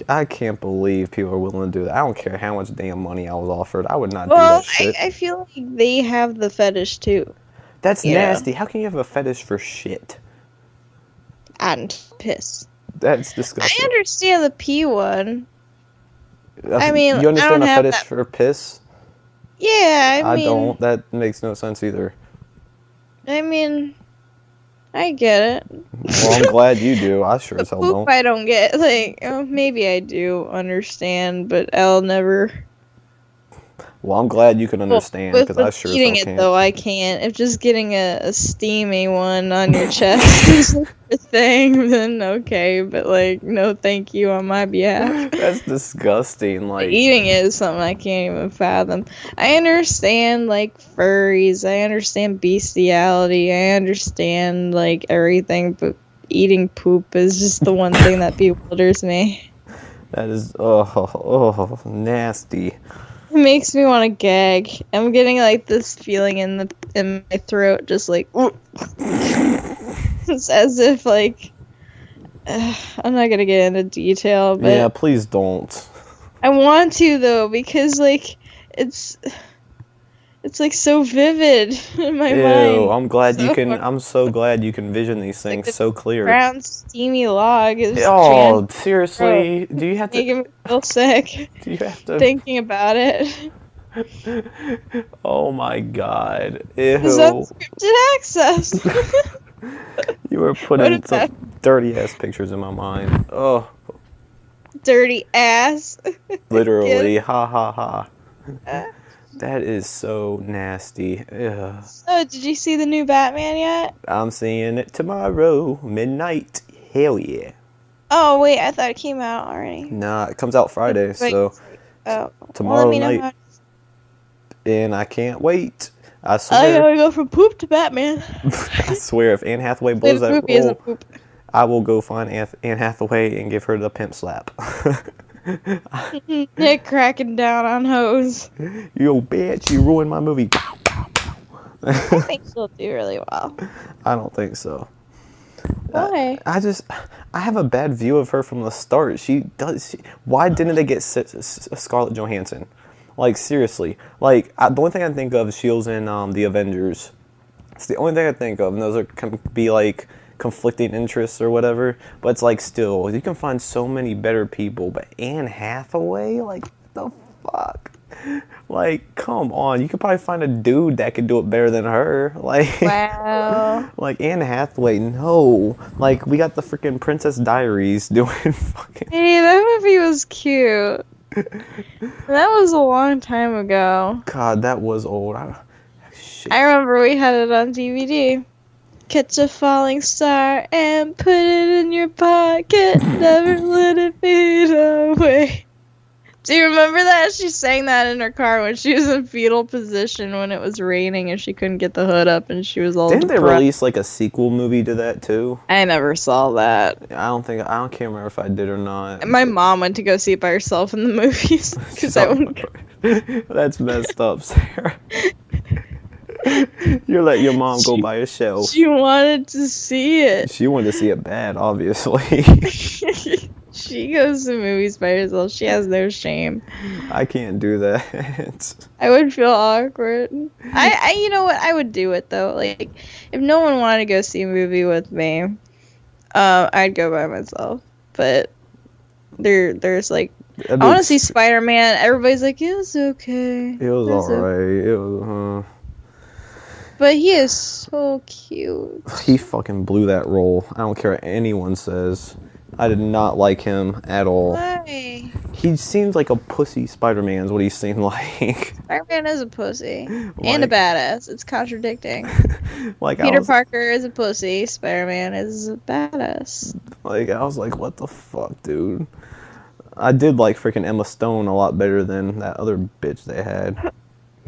S4: I can't believe people are willing to do that. I don't care how much damn money I was offered. I would not do that shit.
S2: I feel like they have the fetish too.
S4: That's nasty. How can you have a fetish for shit?
S2: And piss.
S4: That's disgusting.
S2: I understand the pee one. I mean,
S4: you understand
S2: I
S4: a
S2: don't
S4: fetish for piss?
S2: Yeah, I mean,
S4: don't. That makes no sense either.
S2: I mean, I get it.
S4: Well, I'm glad you do. I sure as hell
S2: Poop
S4: don't.
S2: I don't get. Like, maybe I do understand, but I'll never.
S4: Well, I'm glad you can understand because I sure as hell
S2: eating
S4: can't.
S2: it though, I can't. If just getting a steamy one on your chest is a thing, then okay. But like, no, thank you on my behalf.
S4: That's disgusting. Like
S2: Eating it is something I can't even fathom. I understand like furries. I understand bestiality. I understand like everything, but eating poop is just the one thing that bewilders me.
S4: that is nasty.
S2: It makes me want to gag. I'm getting like this feeling in my throat, just like it's as if like I'm not gonna get into detail, but
S4: Yeah, please don't.
S2: I want to though because like it's like so vivid in my mind.
S4: I'm glad you can. I'm so glad you can vision these things
S2: like
S4: so clear.
S2: Brown steamy log is
S4: Seriously? Do you have to?
S2: making me feel sick
S4: Do you have to?
S2: thinking about it.
S4: Oh my god!
S2: Is that
S4: Ew!
S2: scripted access?
S4: You were
S2: What
S4: putting
S2: is that?
S4: some dirty ass pictures in my mind. Oh,
S2: Dirty ass.
S4: literally! Ha ha ha! That is so nasty. Ugh.
S2: So, did you see the new Batman yet?
S4: I'm seeing it tomorrow, midnight. Hell yeah!
S2: Oh, wait, I thought it came out already.
S4: Nah, it comes out Friday,
S2: Wait,
S4: so
S2: Oh,
S4: tomorrow
S2: let me know
S4: night.
S2: how-
S4: And I can't wait. I
S2: I
S4: swear.
S2: gotta go from poop to Batman.
S4: I swear, if Anne Hathaway
S2: Wait,
S4: blows that
S2: poopy isn't
S4: role,
S2: poop.
S4: I will go find Anne Hathaway and give her the pimp slap.
S2: Nick cracking down on hoes.
S4: Yo, bitch, you ruined my movie.
S2: I think she'll do really well.
S4: I don't think so.
S2: Why?
S4: I have a bad view of her from the start. Why didn't they get Scarlett Johansson? Like, seriously. Like, the only thing I think of is she was in the Avengers. It's the only thing I think of, and those can be, like, conflicting interests or whatever. But it's like, still, you can find so many better people. But Anne Hathaway? Like, the fuck? Like, come on. You could probably find a dude that could do it better than her. Like,
S2: Wow.
S4: like, Anne Hathaway, no. Like, we got the freaking Princess Diaries doing fucking...
S2: Hey, that movie was cute. That was a long time ago.
S4: God, that was old. Shit.
S2: I remember we had it on DVD. Catch a falling star and put it in your pocket. Never let it fade away. Do you remember that? She sang that in her car when she was in fetal position when it was raining and she couldn't get the hood up and she was all
S4: Didn't they
S2: depressed.
S4: release like a sequel movie to that too?
S2: I never saw that.
S4: I can't remember if I did or not.
S2: My mom went to go see it by herself in the movies because I wouldn't.
S4: That's messed up, Sarah. You let your mom go by herself.
S2: She wanted to see it.
S4: She wanted to see it bad, obviously.
S2: She goes to movies by herself. She has no shame.
S4: I can't do that.
S2: I would feel awkward. You know what? I would do it though. Like, if no one wanted to go see a movie with me, I'd go by myself. But there's like, I want to see Spider-Man. Everybody's like, it was okay.
S4: It was alright. It was.
S2: But he is so cute.
S4: He fucking blew that role. I don't care what anyone says. I did not like him at all.
S2: Why?
S4: He seems like a pussy Spider-Man is what he seemed like.
S2: Spider-Man is a pussy. And a badass. It's contradicting.
S4: Like
S2: Peter Parker is a pussy. Spider-Man is a badass.
S4: Like, I was like, what the fuck, dude? I did like freaking Emma Stone a lot better than that other bitch they had.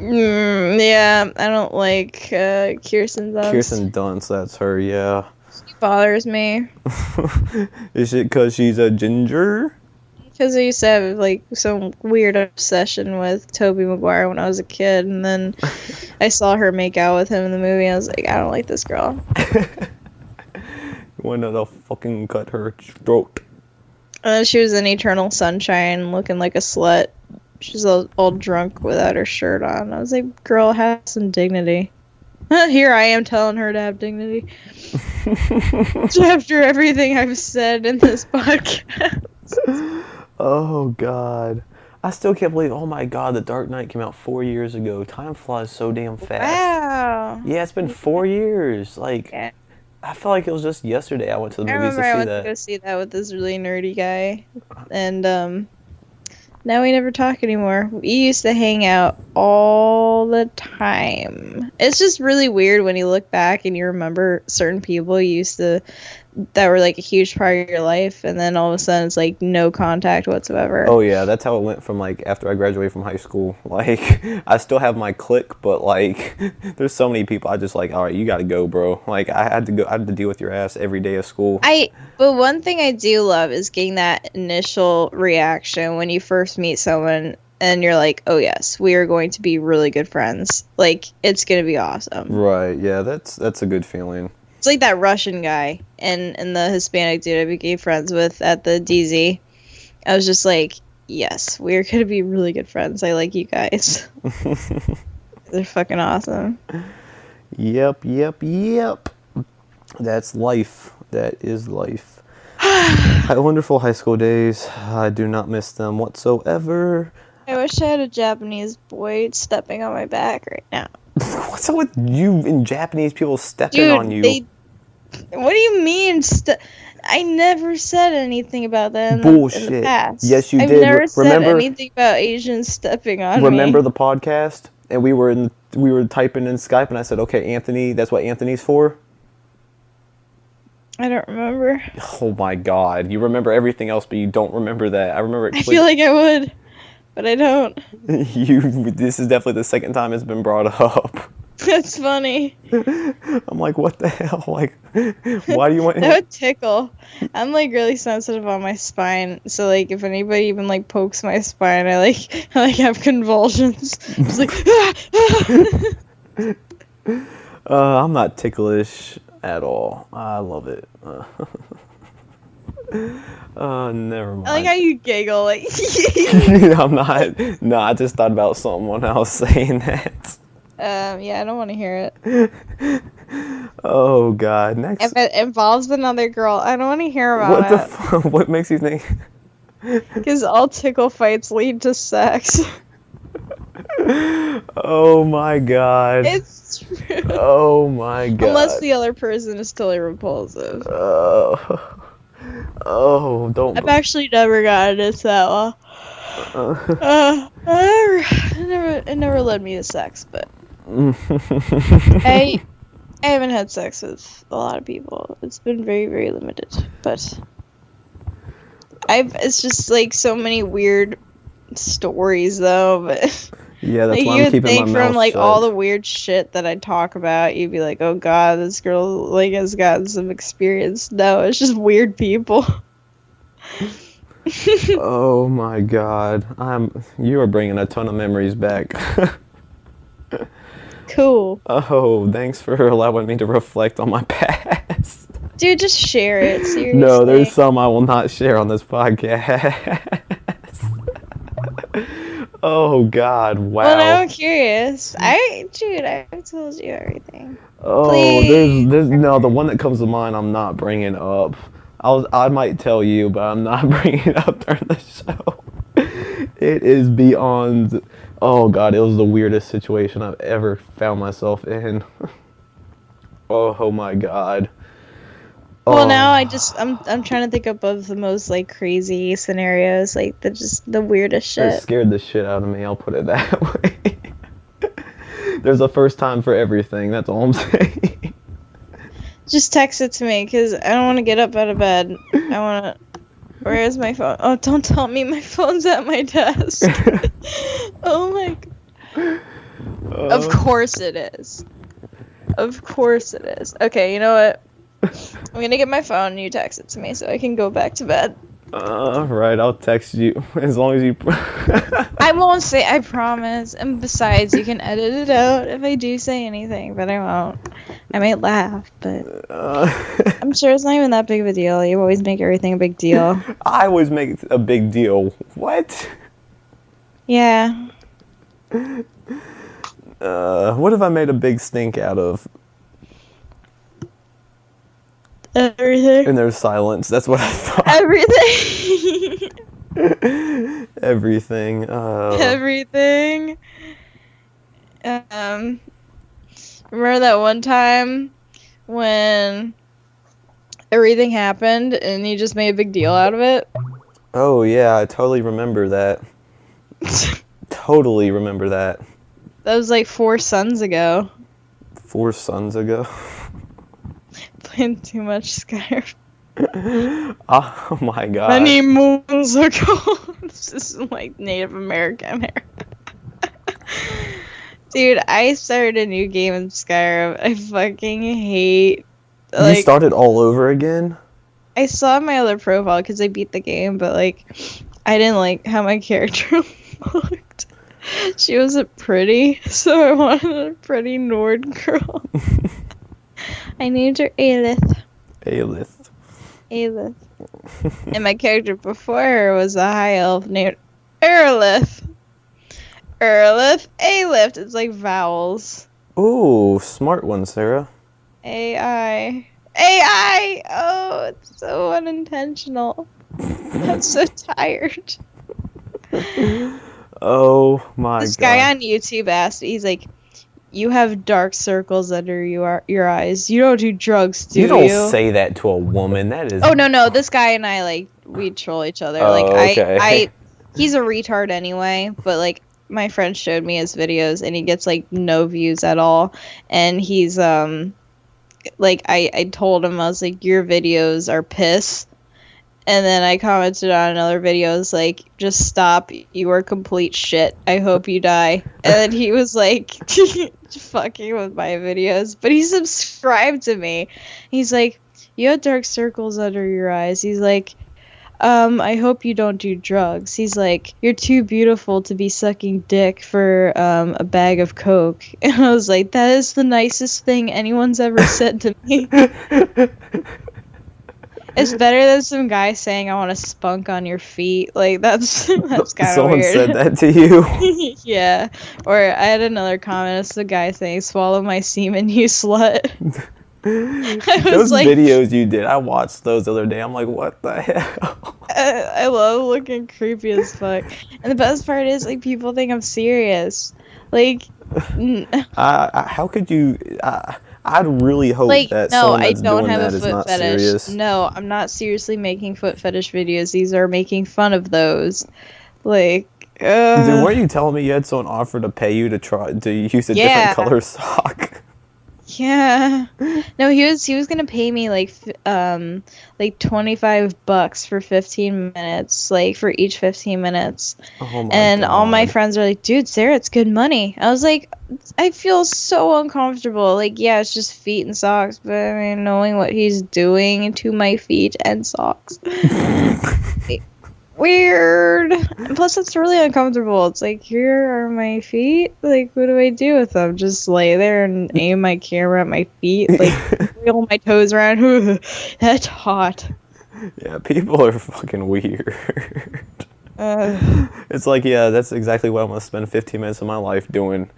S2: Yeah, I don't like Kirsten Dunst.
S4: Kirsten Dunst, that's her, yeah.
S2: She bothers me.
S4: Is it because she's a ginger?
S2: Because I used to have like some weird obsession with Tobey Maguire when I was a kid, and then I saw her make out with him in the movie, and I was like, I don't like this girl.
S4: Wanted to fucking cut her throat.
S2: And then she was in Eternal Sunshine looking like a slut. She's all drunk without her shirt on. I was like, girl, have some dignity. Here I am telling her to have dignity. After everything I've said in this podcast.
S4: Oh, God. I still can't believe, oh my God, The Dark Knight came out 4 years ago. Time flies so damn fast.
S2: Wow.
S4: Yeah, it's been 4 years. Like,
S2: Yeah.
S4: I feel like it was just yesterday I went to the movies to see
S2: I went
S4: that.
S2: to go see that with this really nerdy guy. And, now we never talk anymore. We used to hang out all the time. It's just really weird when you look back and you remember certain people you used to that were like a huge part of your life, and then all of a sudden it's like no contact whatsoever.
S4: Oh yeah, that's how it went from like after I graduated from high school. Like I still have my clique, but like there's so many people I just like, all right, you gotta go, bro. Like I had to deal with your ass every day of school.
S2: But one thing I do love is getting that initial reaction when you first meet someone and you're like, oh yes, we are going to be really good friends. Like, it's gonna be awesome.
S4: Right, yeah, that's a good feeling.
S2: It's like that Russian guy and the Hispanic dude I became friends with at the DZ. I was just like, yes, we're gonna be really good friends. I like you guys. They're fucking awesome.
S4: Yep. That's life. That is life. Wonderful high school days. I do not miss them whatsoever.
S2: I wish I had a Japanese boy stepping on my back right now.
S4: What's up with you and Japanese people stepping on you?
S2: What do you mean? I never said anything about that in
S4: Bullshit.
S2: the past.
S4: Yes, you
S2: I've
S4: did.
S2: never said
S4: Remember-
S2: anything about Asians stepping on me.
S4: Remember the podcast? And we were typing in Skype, and I said, "Okay, Anthony, that's what Anthony's for."
S2: I don't remember.
S4: Oh my God, you remember everything else, but you don't remember that. I remember it.
S2: I feel like I would, but I don't.
S4: This is definitely the second time it's been brought up.
S2: That's funny.
S4: I'm like, what the hell? Like, why do you want?
S2: That would tickle. I'm like really sensitive on my spine, so like if anybody even like pokes my spine, I have convulsions. Just like.
S4: I'm not ticklish. at all. I love it. Never mind.
S2: I like how you giggle. Like,
S4: I'm not. No, I just thought about something when I was saying that.
S2: yeah, I don't want to hear it.
S4: Oh God. Next.
S2: If it involves another girl, I don't want to hear
S4: What
S2: about
S4: the? What makes you think?
S2: Because all tickle fights lead to sex.
S4: Oh my God.
S2: It's true.
S4: Oh my God.
S2: Unless the other person is totally repulsive.
S4: Oh, don't.
S2: I've actually never gotten into that well. It never led me to sex, but I haven't had sex with a lot of people. It's been very, very limited, but it's just like so many weird stories though, but
S4: Yeah, that's
S2: like,
S4: why
S2: you
S4: I'm
S2: would
S4: keeping
S2: think
S4: my mouth
S2: from like
S4: shut.
S2: all the weird shit that I talk about, you'd be like, oh God, this girl like has gotten some experience. No, it's just weird people.
S4: Oh my God, you are bringing a ton of memories back.
S2: Cool.
S4: Oh, thanks for allowing me to reflect on my past.
S2: Dude, just share it, seriously.
S4: No, there's some I will not share on this podcast. Oh God, wow.
S2: Well, now I'm curious. I've told you everything.
S4: Oh,
S2: Please.
S4: there's no, the one that comes to mind I'm not bringing up. I might tell you, but I'm not bringing it up during the show. It is beyond. Oh God, it was the weirdest situation I've ever found myself in. Oh my God.
S2: Well,
S4: Oh.
S2: now I'm trying to think up of the most like crazy scenarios, like the weirdest
S4: It
S2: shit.
S4: scared the shit out of me. I'll put it that way. There's a first time for everything. That's all I'm saying.
S2: Just text it to me, cause I don't want to get up out of bed. I want to. Where is my phone? Oh, don't tell me my phone's at my desk. Oh my God. Of course it is. Of course it is. Okay, you know what? I'm gonna get my phone and you text it to me so I can go back to bed.
S4: Right, I'll text you as long as you.
S2: I won't say, I promise. And besides, you can edit it out if I do say anything, but I won't. I might laugh, but I'm sure it's not even that big of a deal. You always make everything a big deal.
S4: I always make a big deal. What?
S2: Yeah.
S4: What have I made a big stink out of?
S2: Everything.
S4: And there's silence. That's what I thought.
S2: Everything.
S4: Everything.
S2: Everything. Remember that one time when everything happened and you just made a big deal out of it?
S4: Oh yeah, I totally remember that. Totally remember that.
S2: That was like 4 suns ago.
S4: 4 suns ago.
S2: Playing too much Skyrim.
S4: Oh my God.
S2: Many moons ago. This is like Native American hair. Dude, I started a new game in Skyrim. I fucking hate.
S4: You started all over again?
S2: I saw my other profile because I beat the game, but like, I didn't like how my character looked. She wasn't pretty, so I wanted a pretty Nord girl. I named her Aelith.
S4: A-list.
S2: Aelith. And my character before her was a high elf named Erlith. Erlith, Aelith. It's like vowels.
S4: Ooh, smart one, Sarah.
S2: AI. AI! Oh, it's so unintentional. I'm so tired.
S4: Oh my
S2: This
S4: God.
S2: guy on YouTube asked me, he's like, you have dark circles under your eyes. You don't do drugs, do you?
S4: You don't say that to a woman. That is.
S2: Oh, no. This guy and I, like, we troll each other.
S4: Oh,
S2: Like,
S4: okay.
S2: he's a retard anyway, but, like, my friend showed me his videos, and he gets, like, no views at all. And he's, like, I told him, I was like, your videos are piss. And then I commented on another video, I was like, just stop, you are complete shit. I hope you die. And then he was like, fucking with my videos. But he subscribed to me. He's like, you have dark circles under your eyes. He's like, I hope you don't do drugs. He's like, you're too beautiful to be sucking dick for a bag of coke. And I was like, that is the nicest thing anyone's ever said to me. It's better than some guy saying I want to spunk on your feet. Like that's kind of
S4: Someone
S2: weird.
S4: said that to you.
S2: Yeah. Or I had another comment. It's the guy saying, swallow my semen, you slut.
S4: Those
S2: like,
S4: videos you did, I watched those the other day. I'm like, what the hell?
S2: I love looking creepy as fuck. And the best part is, like, people think I'm serious. Like,
S4: How could you? I'd really hope
S2: like,
S4: that
S2: no,
S4: someone
S2: I
S4: that's
S2: don't
S4: doing
S2: have
S4: that
S2: a
S4: is
S2: foot
S4: not
S2: fetish.
S4: serious.
S2: No, I'm not seriously making foot fetish videos. These are making fun of those. Like,
S4: Dude, weren't you telling me you had someone offer to pay you to use a
S2: Yeah.
S4: different color sock?
S2: Yeah. No, he was gonna pay me like $25 for 15 minutes, like for each 15 minutes.
S4: Oh my
S2: And all my
S4: God.
S2: friends are like, dude, Sarah, it's good money. I was like, I feel so uncomfortable. Like, yeah, it's just feet and socks, but I mean, knowing what he's doing to my feet and socks. Weird. And plus, it's really uncomfortable. It's like, here are my feet. Like, what do I do with them? Just lay there and aim my camera at my feet? Like, wiggle my toes around? That's hot.
S4: Yeah, people are fucking weird. It's like, yeah, that's exactly what I'm gonna spend 15 minutes of my life doing.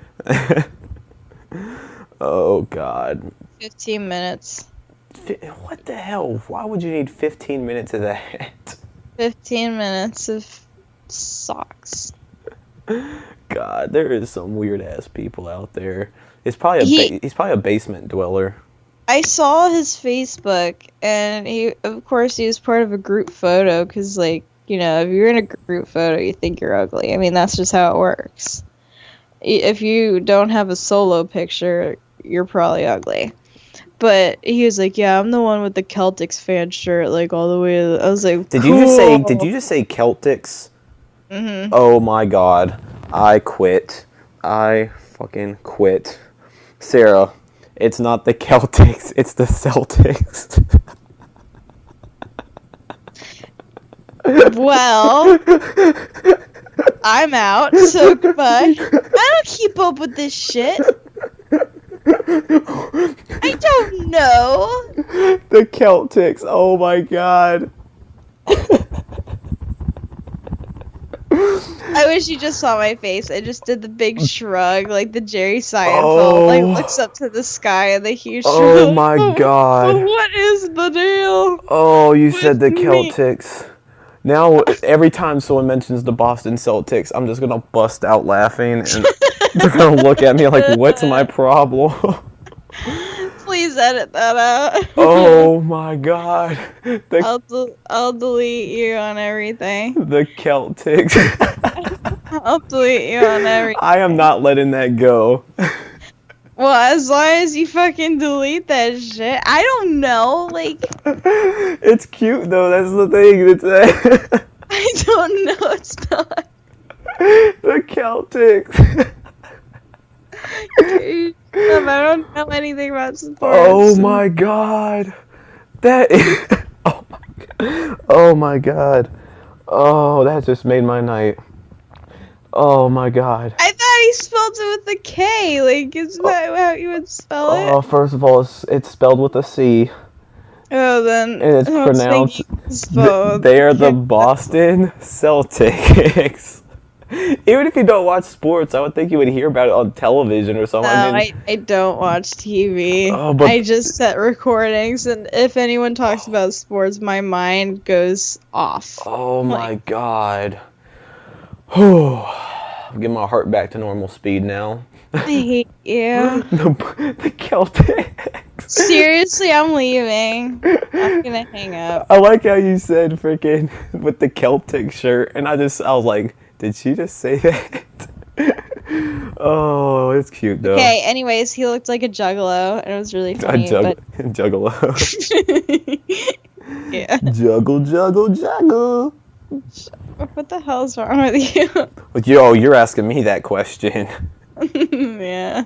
S4: Oh God.
S2: 15 minutes.
S4: What the hell? Why would you need 15 minutes of that?
S2: 15 minutes of socks.
S4: God, there is some weird ass people out there. He's probably he's probably a basement dweller.
S2: I saw his Facebook, and he was part of a group photo, because, like, you know, if you're in a group photo, you think you're ugly. I mean, that's just how it works. If you don't have a solo picture, you're probably ugly. But he was like, yeah, I'm the one with the Celtics fan shirt, like, all the way to I was like,
S4: Did
S2: cool.
S4: you just say Celtics?
S2: Mm-hmm.
S4: Oh my God. I quit. I fucking quit. Sarah, it's not the Celtics, it's the Celtics.
S2: Well, I'm out, so goodbye. I don't keep up with this shit. I don't know.
S4: The Celtics. Oh my God.
S2: I wish you just saw my face. I just did the big shrug, like the Jerry Seinfeld,
S4: Oh.
S2: like looks up to the sky and the huge
S4: Oh
S2: shrug.
S4: my God.
S2: What is the deal?
S4: Oh, you said the
S2: With me.
S4: Celtics. Now, every time someone mentions the Boston Celtics, I'm just gonna bust out laughing, and they're gonna look at me like, "What's my problem?"
S2: Please edit that out.
S4: Oh my God,
S2: I'll delete you on everything.
S4: the Celtics.
S2: I'll delete you on everything.
S4: I am not letting that go.
S2: Well, as long as you fucking delete that shit. I don't know, like,
S4: It's cute though. That's the thing. It's
S2: I don't know, it's not.
S4: the Celtics.
S2: I don't know anything about sports.
S4: Oh my God, that is. Oh my God. Oh my God. Oh, that just made my night. Oh my God.
S2: I thought he spelled it with a K. Like, isn't that how you would spell it?
S4: Oh, first of all, it's spelled with a C,
S2: Oh, then.
S4: and it's
S2: I was
S4: pronounced.
S2: thinking spelled
S4: They are the
S2: K.
S4: Boston Celtics. Even if you don't watch sports, I would think you would hear about it on television or something.
S2: No,
S4: I mean,
S2: I don't watch TV.
S4: Oh, but-
S2: I just set recordings, and if anyone talks about sports, my mind goes off.
S4: oh my God. I'm getting my heart back to normal speed now.
S2: I hate you.
S4: The Celtics.
S2: Seriously, I'm leaving. I'm gonna hang up.
S4: I like how you said freaking with the Celtic shirt, and I was like, did she just say that? Oh, it's cute though.
S2: Okay, anyways, he looked like a juggalo, and it was really funny,
S4: Juggalo.
S2: yeah.
S4: Juggle.
S2: What the hell's wrong with you?
S4: But you're asking me that question.
S2: Yeah.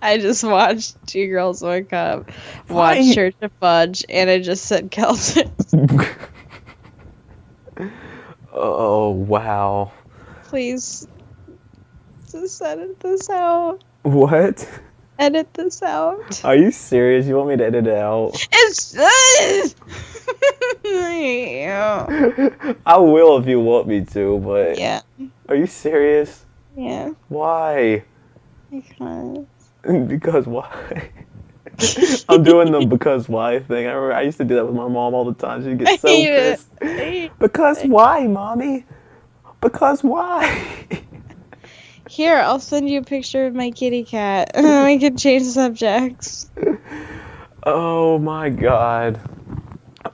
S2: I just watched Two Girls, One Cup,
S4: Why?
S2: watched Church of Fudge, and I just said Celtics.
S4: Oh, wow.
S2: Please, just edit this out.
S4: What?
S2: Edit this out.
S4: Are you serious? You want me to edit it out?
S2: It's. Yeah.
S4: I will if you want me to, but
S2: Yeah.
S4: are you serious?
S2: Yeah.
S4: Why?
S2: Because.
S4: Because why? I'm doing the because why thing. I remember I used to do that with my mom all the time. She'd get so
S2: hate it.
S4: pissed.
S2: I hate
S4: Because why, mommy? Because why?
S2: Here, I'll send you a picture of my kitty cat. We can change subjects.
S4: Oh my god.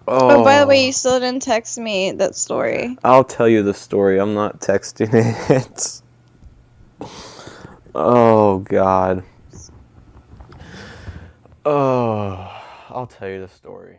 S2: Oh, by the way, you still didn't text me that story.
S4: I'll tell you the story. I'm not texting it. Oh god. Oh, I'll tell you the story.